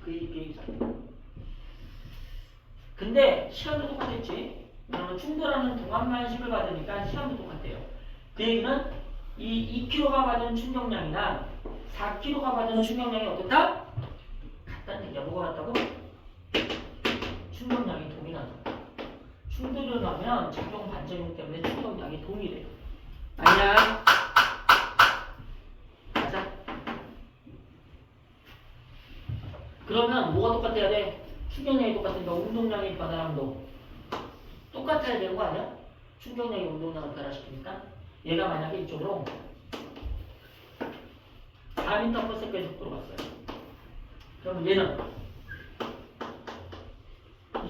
그 얘기잖아. 근데 시간도 똑같겠지. 왜냐면 충돌하는 동안만 힘을 받으니까 시간도 똑같대요. 그 얘기는 이 2kg가 받은 충격량이나 4kg가 받은 충격량이 어떻다? 같다는 얘기야. 뭐가 같다고? 충격량이 동일하다. 충돌이 일어나면 작용 반작용 때문에 충격량이 동일해요. 아니야? 맞아? 그러면 뭐가 똑같아야 돼? 충격량이 똑같으니까 운동량의 변화량도 똑같아야 되는 거 아니야? 충격량이 운동량을 변화시키니까. 얘가 만약에 이쪽으로 4m/s의 속도로 갔어요. 그러면 얘는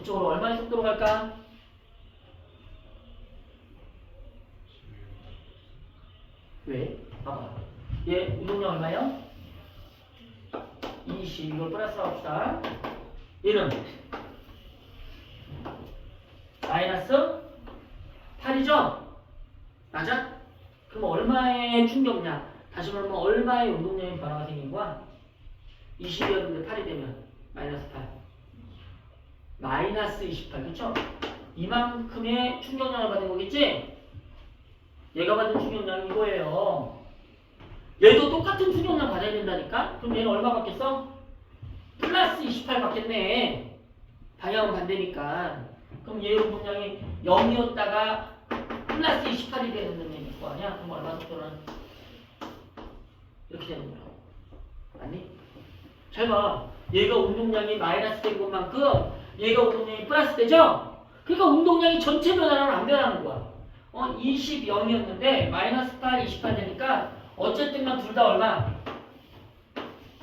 이쪽으로 얼마의 속도로 갈까? 봐봐. 얘 운동량 얼마요? 20. 이걸 플러스 합시다. 얘는 마이너스 8이죠? 맞아? 그럼 얼마의 충격량? 다시 말하면 얼마의 운동량의 변화가 생긴 거야? 20이었는데 8이 되면 마이너스 8. 마이너스 28. 그쵸? 이만큼의 충격량을 받은 거겠지? 얘가 받은 충격량이 이거예요. 얘도 똑같은 충격량 받아야 된다니까? 그럼 얘는 얼마 받겠어? 플러스 28 받겠네. 방향은 반대니까. 그럼 얘 운동량이 0이었다가 플러스 28이 되는 얘기일 거 아니야? 그럼 얼마 속도는 이렇게 되는 거야. 맞니? 잘 봐. 얘가 운동량이 마이너스 된 것만큼 얘가 운동량이 플러스 되죠? 그러니까 운동량이 전체 변화는 안 변하는 거야. 20, 0이었는데 마이너스 8, 28 되니까 어쨌든간 둘 다 얼마?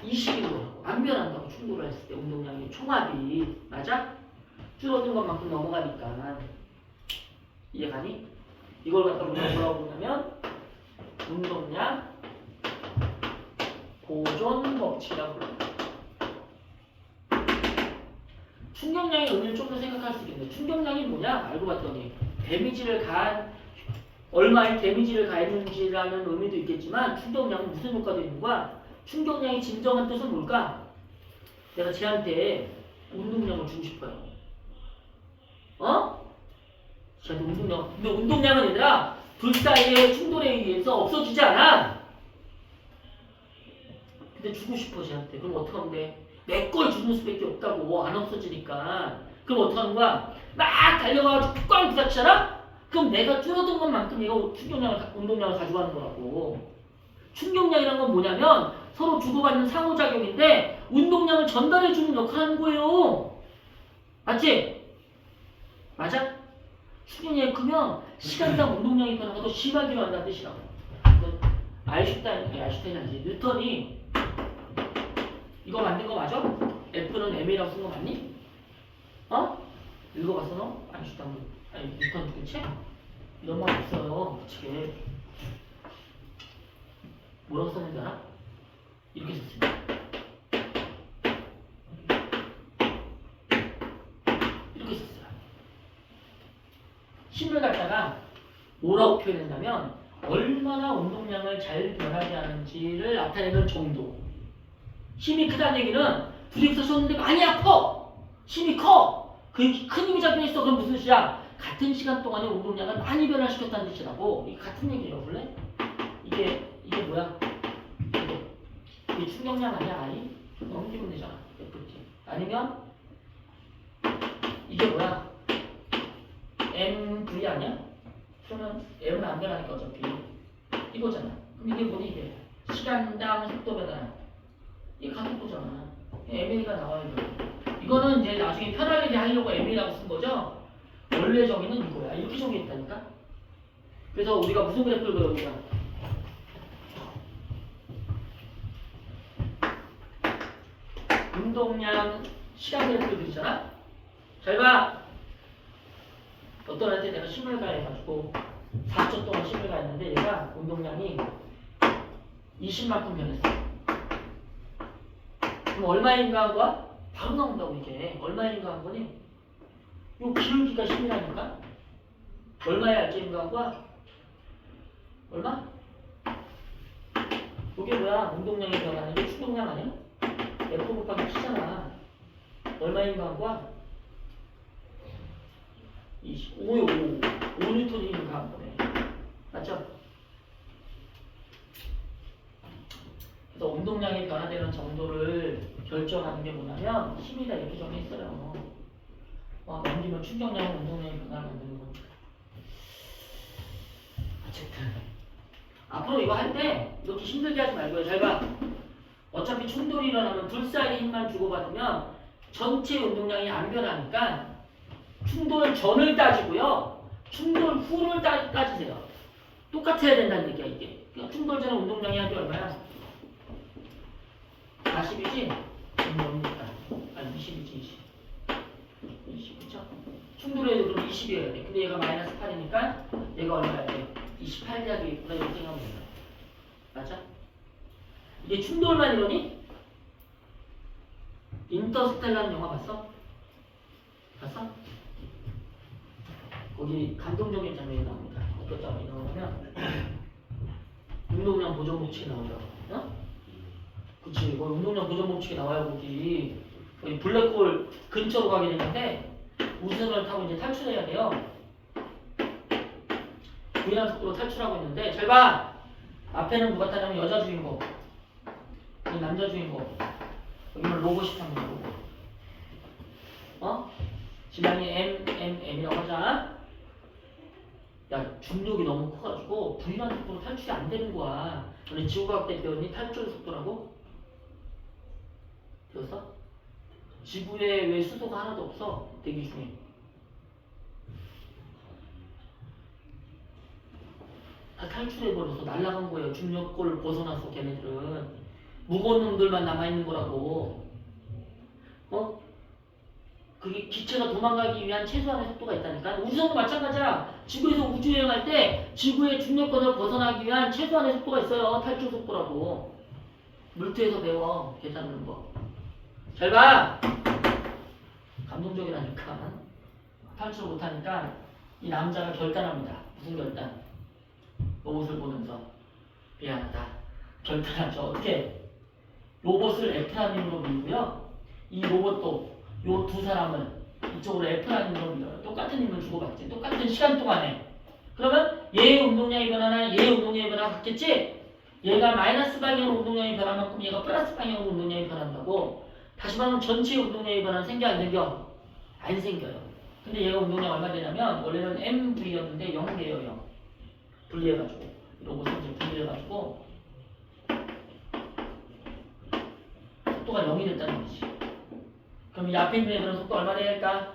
20으로 안 변한다고 충돌을 했을 때 운동량이 총합이 맞아? 줄어든 것만큼 넘어가니까 이해가니? 이걸 갖다 우리가 뭐라고 부르냐면 운동량 보존 법칙이라고 불러요. 충격량의 의미를 좀 더 생각할 수 있겠네. 충격량이 뭐냐? 알고 봤더니 데미지를 가한 얼마의 데미지를 가했는지라는 의미도 있겠지만 충격량은 무슨 효과도 있는 거야? 충격량의 진정한 뜻은 뭘까? 내가 쟤한테 운동량을 주고 싶어요. 쟤한테 운동량. 근데 운동량은 얘들아 둘 사이의 충돌에 의해서 없어지지 않아. 근데 주고 싶어 쟤한테. 그럼 어떻게 하면 돼? 내 걸 주는 수밖에 없다고. 안 없어지니까. 그럼 어떻게 하는 거야? 막 달려가가지고 꽝 부딪히잖아? 그럼 내가 줄어든 것만큼 얘가 운동량을 가져가는 거라고. 충격량이란 건 뭐냐면 서로 주고받는 상호작용인데 운동량을 전달해주는 역할을 하는 거예요. 맞지? 맞아? 충격량이 크면 시간당 운동량이 변화가 더 심하게 한다는 뜻이라고. 아인슈타인이 아니지. 뉴턴이 이거 만든 거 맞아? F는 M이라고 쓴 거 맞니? 읽어봤어 너? 아인슈타인 아니 뉴턴 그 책? 이런 말 없어요. 그 책에 뭐라고 썼는지 알아? 이렇게 썼습니다. 이렇게 썼어요. 힘을 갖다가 뭐라고 표현한다면 얼마나 운동량을 잘 변하게 하는지를 나타내는 정도. 힘이 크다는 얘기는 둘이서 쳤는데 많이 아파. 힘이 커. 그 큰 힘이 작용했어. 그럼 무슨 뜻이야? 같은 시간 동안에 운동량을 많이 변화시켰다는 뜻이라고. 이게 같은 얘기예요, 원래? 이게 뭐야? 이게 충격량 아니야, I? 넘기면 되잖아, FT. 아니면 이게 뭐야? MV 아니야? 그러면 M은 안 변하니까 어차피 이거잖아. 그럼 이게 뭐니 이게? 시간당 속도 변화. 이게 가속도잖아. MA가 나와야 돼. 이거는 이제 나중에 편하게 하려고 MA라고 쓴 거죠? 원래 정의는 이거야. 이렇게 정의했다니까? 그래서 우리가 무슨 그래프를 그려보자. 운동량 시간 그래프를 그리잖아? 잘 봐! 어떤 애한테 내가 심을 가해가지고 4초 동안 심을 가했는데 얘가 운동량이 20만큼 변했어. 그럼 얼마인가 한 거야? 바로 나온다고 이게. 얼마인가 한 거니? 요 기울기가 10이라니까? 얼마의 알게임가 한 거야? 얼마? 이게 뭐야? 운동량이 변하는 게 충동량 아니야? F 곱하기 T잖아. 얼마인가 한 거야? 5뉴턴인가 한 거네. 맞죠? 그래서 운동량이 변화되는 정도를 결정하는 게 뭐냐면 힘이다 이렇게 정했어요. 넘기면 충격량은 운동량이 변화를 만드는 거니까. 어쨌든 앞으로 이거 할 때 이렇게 힘들게 하지 말고요. 잘 봐. 어차피 충돌이 일어나면 둘 사이의 힘만 주고받으면 전체 운동량이 안 변하니까 충돌 전을 따지고요. 충돌 후를 따지세요. 똑같아야 된다는 얘기야 이게. 그러니까 충돌 전에 운동량이 한게 얼마야? 40이지? 뭡니까? 아니 20이지 20. 그쵸? 충돌해도 그럼 20이어야 돼. 근데 얘가 마이너스 8이니까 얘가 얼마야 돼? 28 대하겠구나 이렇게 생각하면 된다. 맞아? 이게 충돌만 이러니? 인터스텔라는 영화 봤어? 봤어? 거기 감동적인 장면이 나옵니다. 어떤 장면이 나오냐면 운동량 보존 법칙이 나오더라고. 어? 그치. 거기 운동량 보존 법칙이 나와요. 거기 블랙홀 근처로 가게 되는데 우주선을 타고 이제 탈출해야 돼요. 유일한 속도로 탈출하고 있는데 잘 봐. 앞에는 누가 타냐면 여자 주인공, 이 남자 주인공. 여기는 로봇이 탑니다. 로봇. 어? 질량이 M이라고 하자. 야, 중력이 너무 커가지고 불이란 속도로 탈출이 안 되는 거야. 너네 지구과학 때 배웠니? 탈출 속도라고? 배웠어? 지구에 왜 수소가 하나도 없어? 대기 중에. 다 탈출해버려서 날아간 거예요. 중력골을 벗어나서 걔네들은. 무거운 놈들만 남아있는 거라고. 어? 그게 기체가 도망가기 위한 최소한의 속도가 있다니까. 우주선도 마찬가지야. 지구에서 우주여행할 때 지구의 중력권을 벗어나기 위한 최소한의 속도가 있어요. 탈출 속도라고. 물투에서 배워. 계산하는 거. 잘 봐. 감동적이라니까. 탈출을 못하니까 이 남자가 결단합니다. 무슨 결단? 로봇을 보면서 미안하다. 결단하죠. 어떻게? 로봇을 F라님으로 밀고요. 이 로봇도 요 두 사람을 이쪽으로 F라님으로 밀어요. 똑같은 힘을 주고받지. 똑같은 시간 동안에. 그러면 얘의 운동량이 변하나 얘의 운동량이 변화가 같겠지? 얘가 마이너스 방향으로 운동량이 변한 만큼 얘가 플러스 방향으로 운동량이 변한다고. 다시 말하면 전체 운동량이 변화는 생겨 안 생겨? 안 생겨요. 근데 얘가 운동량 얼마 되냐면 원래는 MV였는데 0이에요. 0. 분리해가지고 로봇을 이제 분리해가지고 속도가 0이 됐다는 거지. 그럼 이 앞에 있는 애들은 속도 얼마 돼야 할까?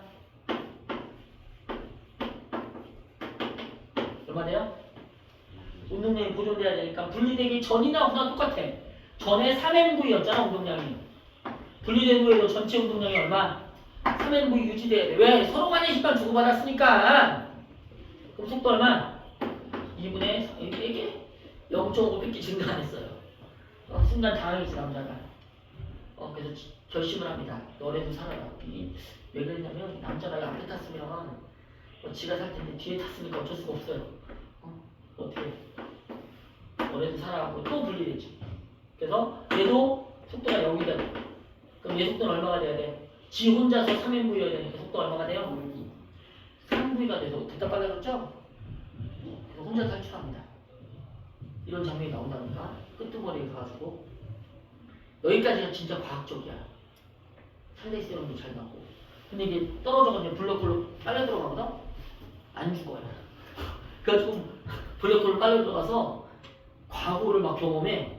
얼마 돼요? 운동량이 보존돼야 되니까 분리되기 전이나 후나 똑같아. 전에 3MV였잖아 운동량이. 분리된 후에도 전체 운동량이 얼마? 3MV 유지돼야 돼. 왜? 서로 간의 힘만 주고받았으니까. 그럼 속도 얼마? 2분의 4, 이게 0.5밖에 증가 안 했어요. 순간 당황했지 남자가. 그래서 결심을 합니다. 너네도 살아라. 왜 그랬냐면 남자가 앞에 탔으면 지가 살 텐데 뒤에 탔으니까 어쩔 수가 없어요. 어떻게? 너네도 살아가고 또 분리되지. 그래서 얘도 속도가 0이 되고 그럼 얘 속도는 얼마가 돼야 돼? 지 혼자서 3MV여야 되니까 속도 얼마가 돼요? 3MV가 돼서 됐다 빨라졌죠? 그래서 혼자 탈출합니다. 이런 장면이 나온다니까. 끄트머리에 가가지고 여기까지가 진짜 과학적이야. 상대 세럼도 잘 나고. 근데 이게 떨어져가지고 블랙홀로 빨려 들어가거든? 안 죽어요. 그래가지고 블랙홀로 빨려 들어가서 과거를 막 경험해.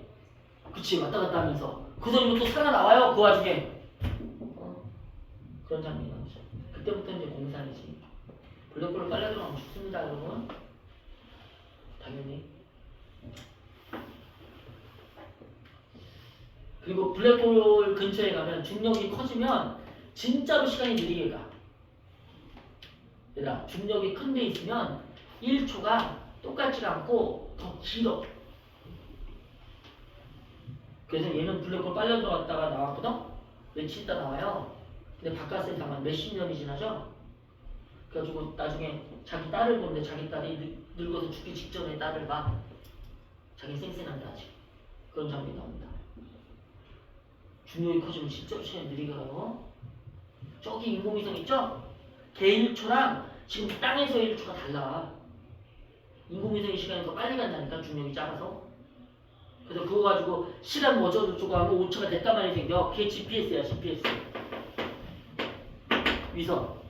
그치, 왔다 갔다 하면서. 그 사람이 또 살아나와요, 그 와중에. 그런 장면이 나오죠. 그때부터 이제 공산이지. 블랙홀로 빨려 들어가면 죽습니다, 여러분. 당연히. 그리고 블랙홀 근처에 가면 중력이 커지면 진짜로 시간이 느리게 가. 얘들아, 중력이 큰 데 있으면 1초가 똑같지가 않고 더 길어. 그래서 얘는 블랙홀 빨려 들어갔다가 나왔거든? 며칠 있다 나와요. 근데 바깥에 가면 몇십 년이 지나죠? 그래가지고 나중에 자기 딸을 보는데 자기 딸이 늙어서 죽기 직전에 딸을 봐. 자기 쌩쌩한데 아직. 그런 장면이 나옵니다. 중력이 커지면 진짜로 시간이 느리게 가요. 저기 인공위성 있죠? 걔 1초랑 지금 땅에서 1초가 달라. 인공위성의 시간이 더 빨리 간다니까, 중력이 작아서. 그래서 그거 가지고 시간 뭐 어쩌고저쩌고 하고 오차가 됐단 말이 생겨. 그게 GPS야, GPS. 위성.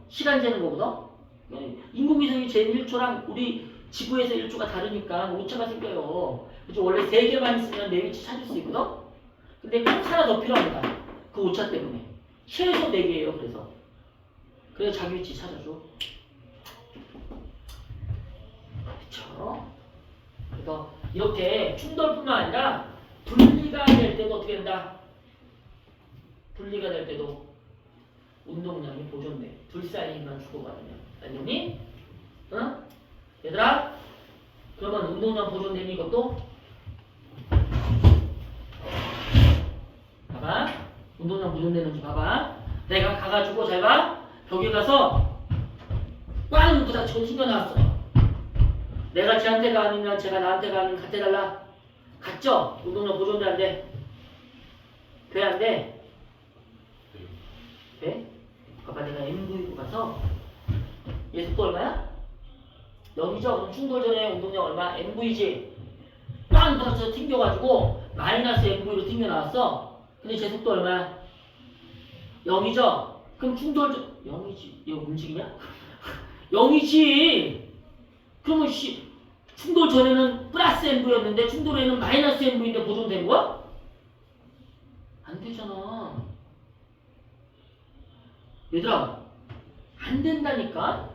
시간 재는 거거든? 인공위성이 재는 1초랑 우리 지구에서 1초가 다르니까 오차가 생겨요. 그래서 원래 3개만 있으면 내 위치 찾을 수 있거든? 근데 꼭 하나 더 필요합니다. 그 오차 때문에. 최소 4개예요, 그래서. 그래서 자기 위치 찾아줘. 그쵸? 그래서 이렇게 충돌뿐만 아니라 분리가 될 때도 어떻게 된다? 분리가 될 때도 운동량이 보존돼. 둘 사이의 힘만 주고받으면. 알겠니? 응? 얘들아? 그러면 운동량 보존되니 이것도 운동량 무슨 되는지 봐봐. 내가 가가지고 잘 봐. 벽에 가서 꽝 부딪히고 튕겨나왔어. 내가 쟤한테가 아니면 제가 나한테가 아니면 같아달라. 같죠? 운동량 보존돼 안 돼? 돼 안 돼? 돼? 봐봐 내가 MV로 가서 얘 속도 얼마야? 0이죠? 그럼 충돌 전에 운동량 얼마? MV지? 꽝 부딪혀서 튕겨가지고 마이너스 MV로 튕겨나왔어. 근데 제 속도 얼마야? 0이죠? 그럼 충돌 전 0이지? 이거 움직이냐? 0이지? 그러면 충돌 전에는 플러스 MV였는데 충돌 후에는 마이너스 MV인데 보존된 거야? 안 되잖아. 얘들아, 안 된다니까?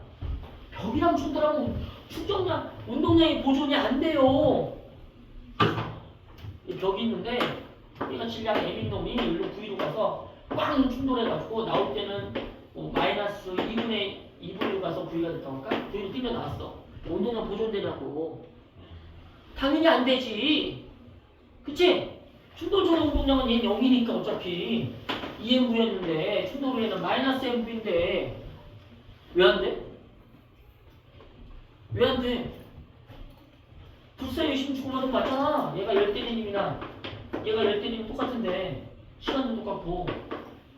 벽이랑 충돌하면 충격량, 운동량이 보존이 안 돼요. 이 벽이 있는데 얘가 질량 M인 놈이 일로 V로 가서 꽝 충돌해가지고 나올 때는 마이너스 2분의 가서 V가 됐다고 할까? V로 뛰며 나왔어. 운동량 보존되냐고. 당연히 안 되지. 그치? 충돌 전에 운동량은 얘는 0이니까 어차피 2MV였는데 충돌 후에는 마이너스 MV인데 왜 안 돼? 왜 안 돼? 불사의 심축으로는 맞잖아. 얘가 열대리님이나 얘가 열대리님 똑같은데 시간도 똑같고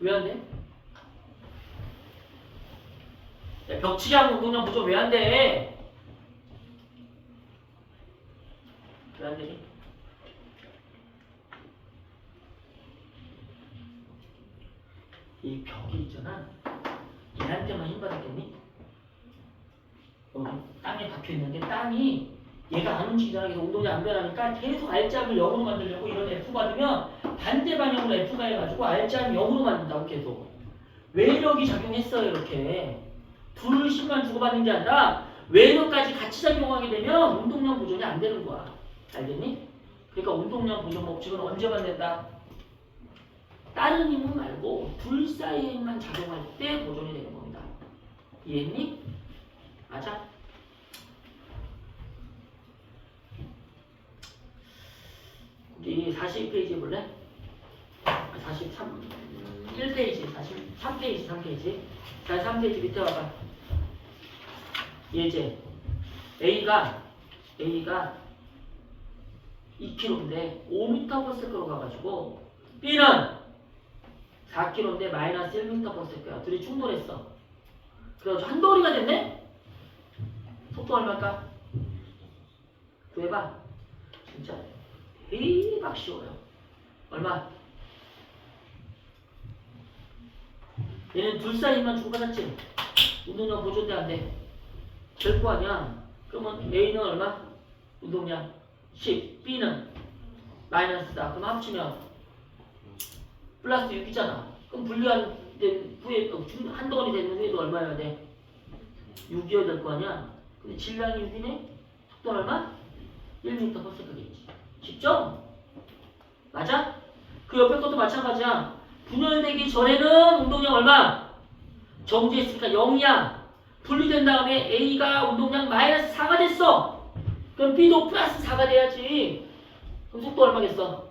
왜 안 돼? 야, 벽치기하고 운동량 보존 왜 안 돼? 왜 안 되니? 이 벽이 있잖아. 얘한테만 힘 받았겠니? 여기 땅에 박혀 있는데 땅이 얘가 안 움직이잖아. 그래서 운동이 안 변하니까 계속 R자를 0으로 만들려고 이런 F 받으면 반대 방향으로 F가 해가지고 R자를 0으로 만든다고 계속. 외력이 작용했어요. 이렇게. 둘 힘만 주고받는 게 아니라 외력까지 같이 작용하게 되면 운동량 보존이 안 되는 거야. 알겠니? 그러니까 운동량 보존 법칙은 언제만 된다? 다른 힘은 말고 둘 사이의 힘만 작용할 때 보존이 되는 겁니다. 이해했니? 맞아? 우리 42페이지 볼래? 1페이지, 3페이지. 자, 3페이지 밑에 와봐. 예제. A가 2km인데 5m/s로 가가지고 B는 4km인데 마이너스 1m/s야. 둘이 충돌했어. 그래가지고 한 덩어리가 됐네? 속도 얼마일까? 구해봐. 진짜 대박 쉬워요. 얼마? 얘는 둘 사이만 주고받았지? 운동량 보존돼 안 돼? 될 거 아니야? 그러면 A는 얼마? 운동량 10, B는 마이너스 4. 그럼 합치면 플러스 6이잖아. 그럼 분리한 후에 한 덩어리 되는 후에도 얼마여야 돼? 6이어야 될 거 아니야? 근데 질량이 6이네? 속도는 얼마? 1m/s겠지. 쉽죠? 맞아? 그 옆에 것도 마찬가지야. 분열되기 전에는 운동량 얼마? 정지했으니까 0이야. 분리된 다음에 A가 운동량 마이너스 4가 됐어. 그럼 B도 플러스 4가 돼야지. 그럼 속도 얼마겠어?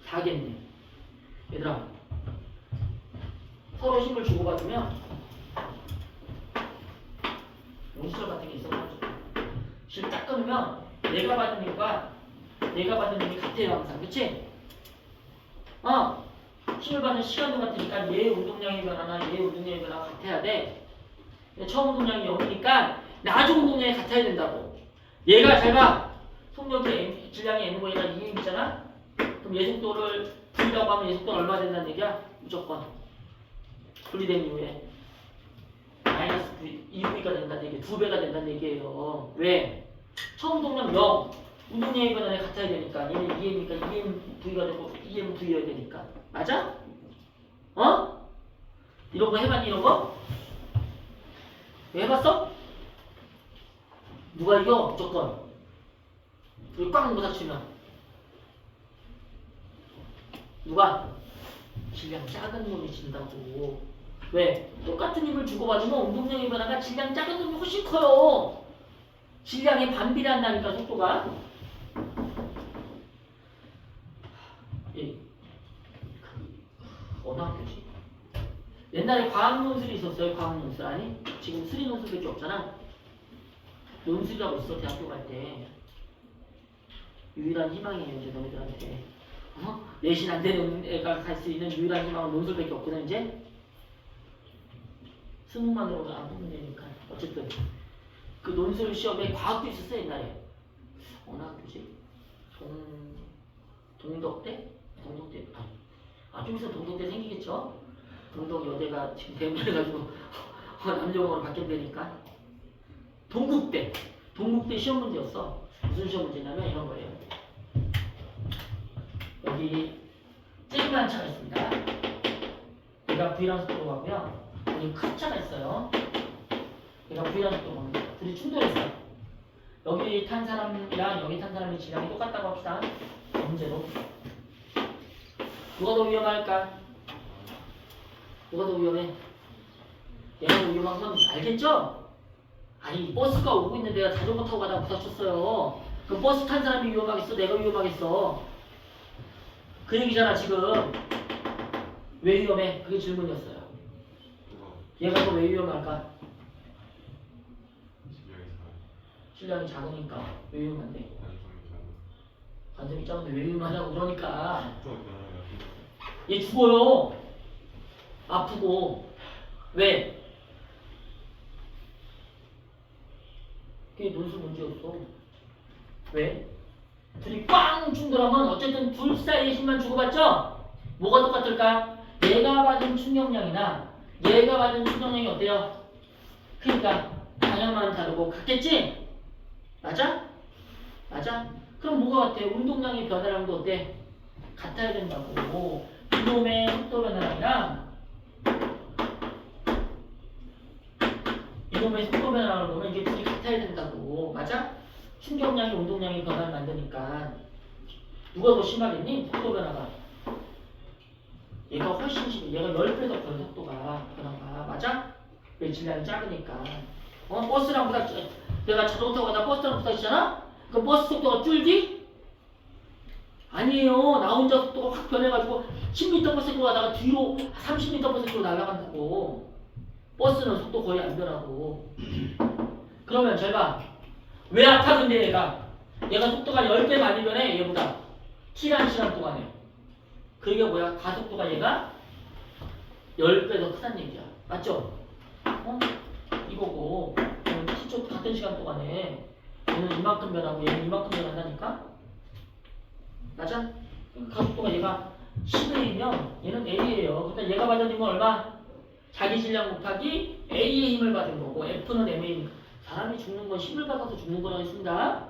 4겠네. 얘들아, 서로 힘을 주고받으면 온시절 같은 게 있어가지고 실 딱 끊으면 내가 받은 힘과 내가 받은 힘이 같아요 항상. 그치? 힘을 받는 시간도 같으니까 얘의 운동량의 변화나 얘의 운동량의 변화가 같아야 돼. 근데 처음 운동량이 0이니까 나중 운동량이 같아야 된다고. 얘가 잘 봐. 속력의 질량이 M분의가 2M이잖아? 그럼 얘 속도를 V라고 하면 얘 속도는 얼마 된다는 얘기야? 무조건. 분리된 이후에 마이너스 V, 2V가 된다는 얘기예요. 2배가 된다는 얘기예요. 왜? 처음 운동량 0. 운동량의 변화에 같아야 되니까. 얘는 2M이니까 2MV가 되고 2MV여야 되니까. 맞아? 이런 거 해봤니? 이런 거? 왜 해봤어? 누가 이겨? 무조건. 여기 꽉 부딪히면 누가? 질량 작은 놈이 진다고. 왜? 똑같은 힘을 주고받으면 운동량의 변화가 질량 작은 놈이 훨씬 커요. 질량에 반비례한다니까 속도가. 워낙 옛날에 과학 논술이 있었어요. 과학 논술. 아니 지금 수리 논술밖에 없잖아. 논술이라고 있어. 대학교 갈 때. 유일한 희망이에요. 이제 너희들한테. 내신 안 되는 애가 갈 수 있는 유일한 희망은 논술밖에 없거든. 이제 수능만으로도 안 보면 되니까. 어쨌든 그 논술 시험에 과학도 있었어 옛날에. 어느 학교지? 동덕대? 동덕대? 좀 있으면 동덕대 생기겠죠? 동덕 여대가 지금 대문해가지고 남녀공으로 바뀌었다니까. 동국대 시험 문제였어. 무슨 시험 문제냐면 이런 거예요. 여기 쨍한 차가 있습니다. 얘가 V랑 속도로 가고요. 여기 큰 차가 있어요. 얘가 V랑 속도로 갑니다. 둘이 충돌했어요. 여기 탄 사람이랑 여기 탄 사람의 질량이 똑같다고 합시다. 문제로. 누가 더 위험할까? 누가 더 위험해? 얘가 더 위험한 건 알겠죠? 아니 버스가 오고 있는데 내가 자전거 타고 가다가 부딪혔어요. 그럼 버스 탄 사람이 위험하겠어? 내가 위험하겠어? 그 얘기잖아 지금. 왜 위험해? 그게 질문이었어요. 얘가 더 왜 위험할까? 질량이 작으니까 왜 위험한데? 관점이 작은데 왜 위험하냐고 그러니까. 얘 죽어요. 아프고. 왜? 그게 논술 문제였어. 왜? 둘이 꽝 충돌하면 어쨌든 둘 사이의 힘만 주고받죠? 뭐가 똑같을까? 얘가 받은 충격량이나 얘가 받은 충격량이 어때요? 그러니까 방향만 다르고 같겠지? 맞아? 맞아? 그럼 뭐가 같아? 운동량의 변화량도 어때? 같아야 된다고. 이놈의 속도 변화량이랑 이놈의 속도 변화량을 보면 이게 둘이 같아야 된다고. 맞아? 충격량이 운동량의 변화를 만드니까 누가 더 심하겠니? 속도 변화가. 얘가 훨씬 심해. 얘가 10배 더 커요. 속도가 변화가. 맞아? 왜 질량이 작으니까. 버스랑 부딪혀. 내가 자전거 타고 가다 버스랑 부딪히잖아? 그럼 버스 속도가 줄지? 아니에요. 나 혼자 속도가 확 변해가지고 10m/s 가다가 뒤로 30m/s로 날아간다고. 버스는 속도 거의 안 변하고. 그러면 잘 봐. 왜 아파 근데 얘가? 얘가 속도가 10배 많이 변해 얘보다. t라는 시간 동안에. 그게 뭐야? 가속도가 얘가 10배 더 크다는 얘기야. 맞죠? 이거고 t 같은 시간 동안에 얘는 이만큼 변하고 얘는 이만큼 변한다니까? 맞아? 가속도가 얘가 10A면 얘는 A예요. 그러니까 얘가 받은 힘은 얼마? 자기 질량 곱하기 A의 힘을 받은 거고 F는 MA. 사람이 죽는 건 힘을 받아서 죽는 거라고 했습니다.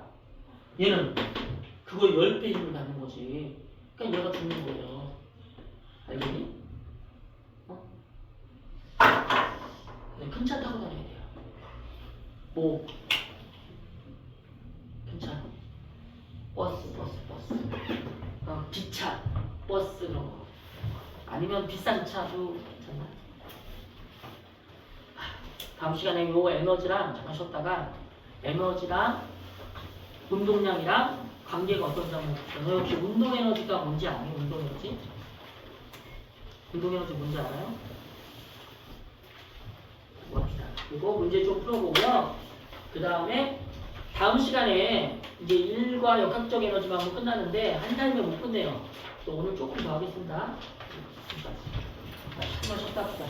얘는 그거 10배 힘을 받는 거지. 그러니까 얘가 죽는 거예요. 알겠니? 큰 차 타고 다녀야 돼요. 뭐? 큰 차. 버스. 기차, 버스 그런 거. 아니면 비싼 차도 괜찮나? 다음 시간에 요 에너지랑 잠깐 쉬었다가 에너지랑 운동량이랑 관계가 어떤지 한번 볼게요. 너 혹시 운동 에너지가 뭔지 아니? 운동 에너지? 운동 에너지 뭔지 알아요? 봅시다. 이거 문제 좀 풀어보고요. 그 다음에 다음 시간에 이제 일과 역학적 에너지만 하면 끝나는데 한 달이면 못 끝내요. 또 오늘 조금 더 하겠습니다. 한번 쉬었다 합시다.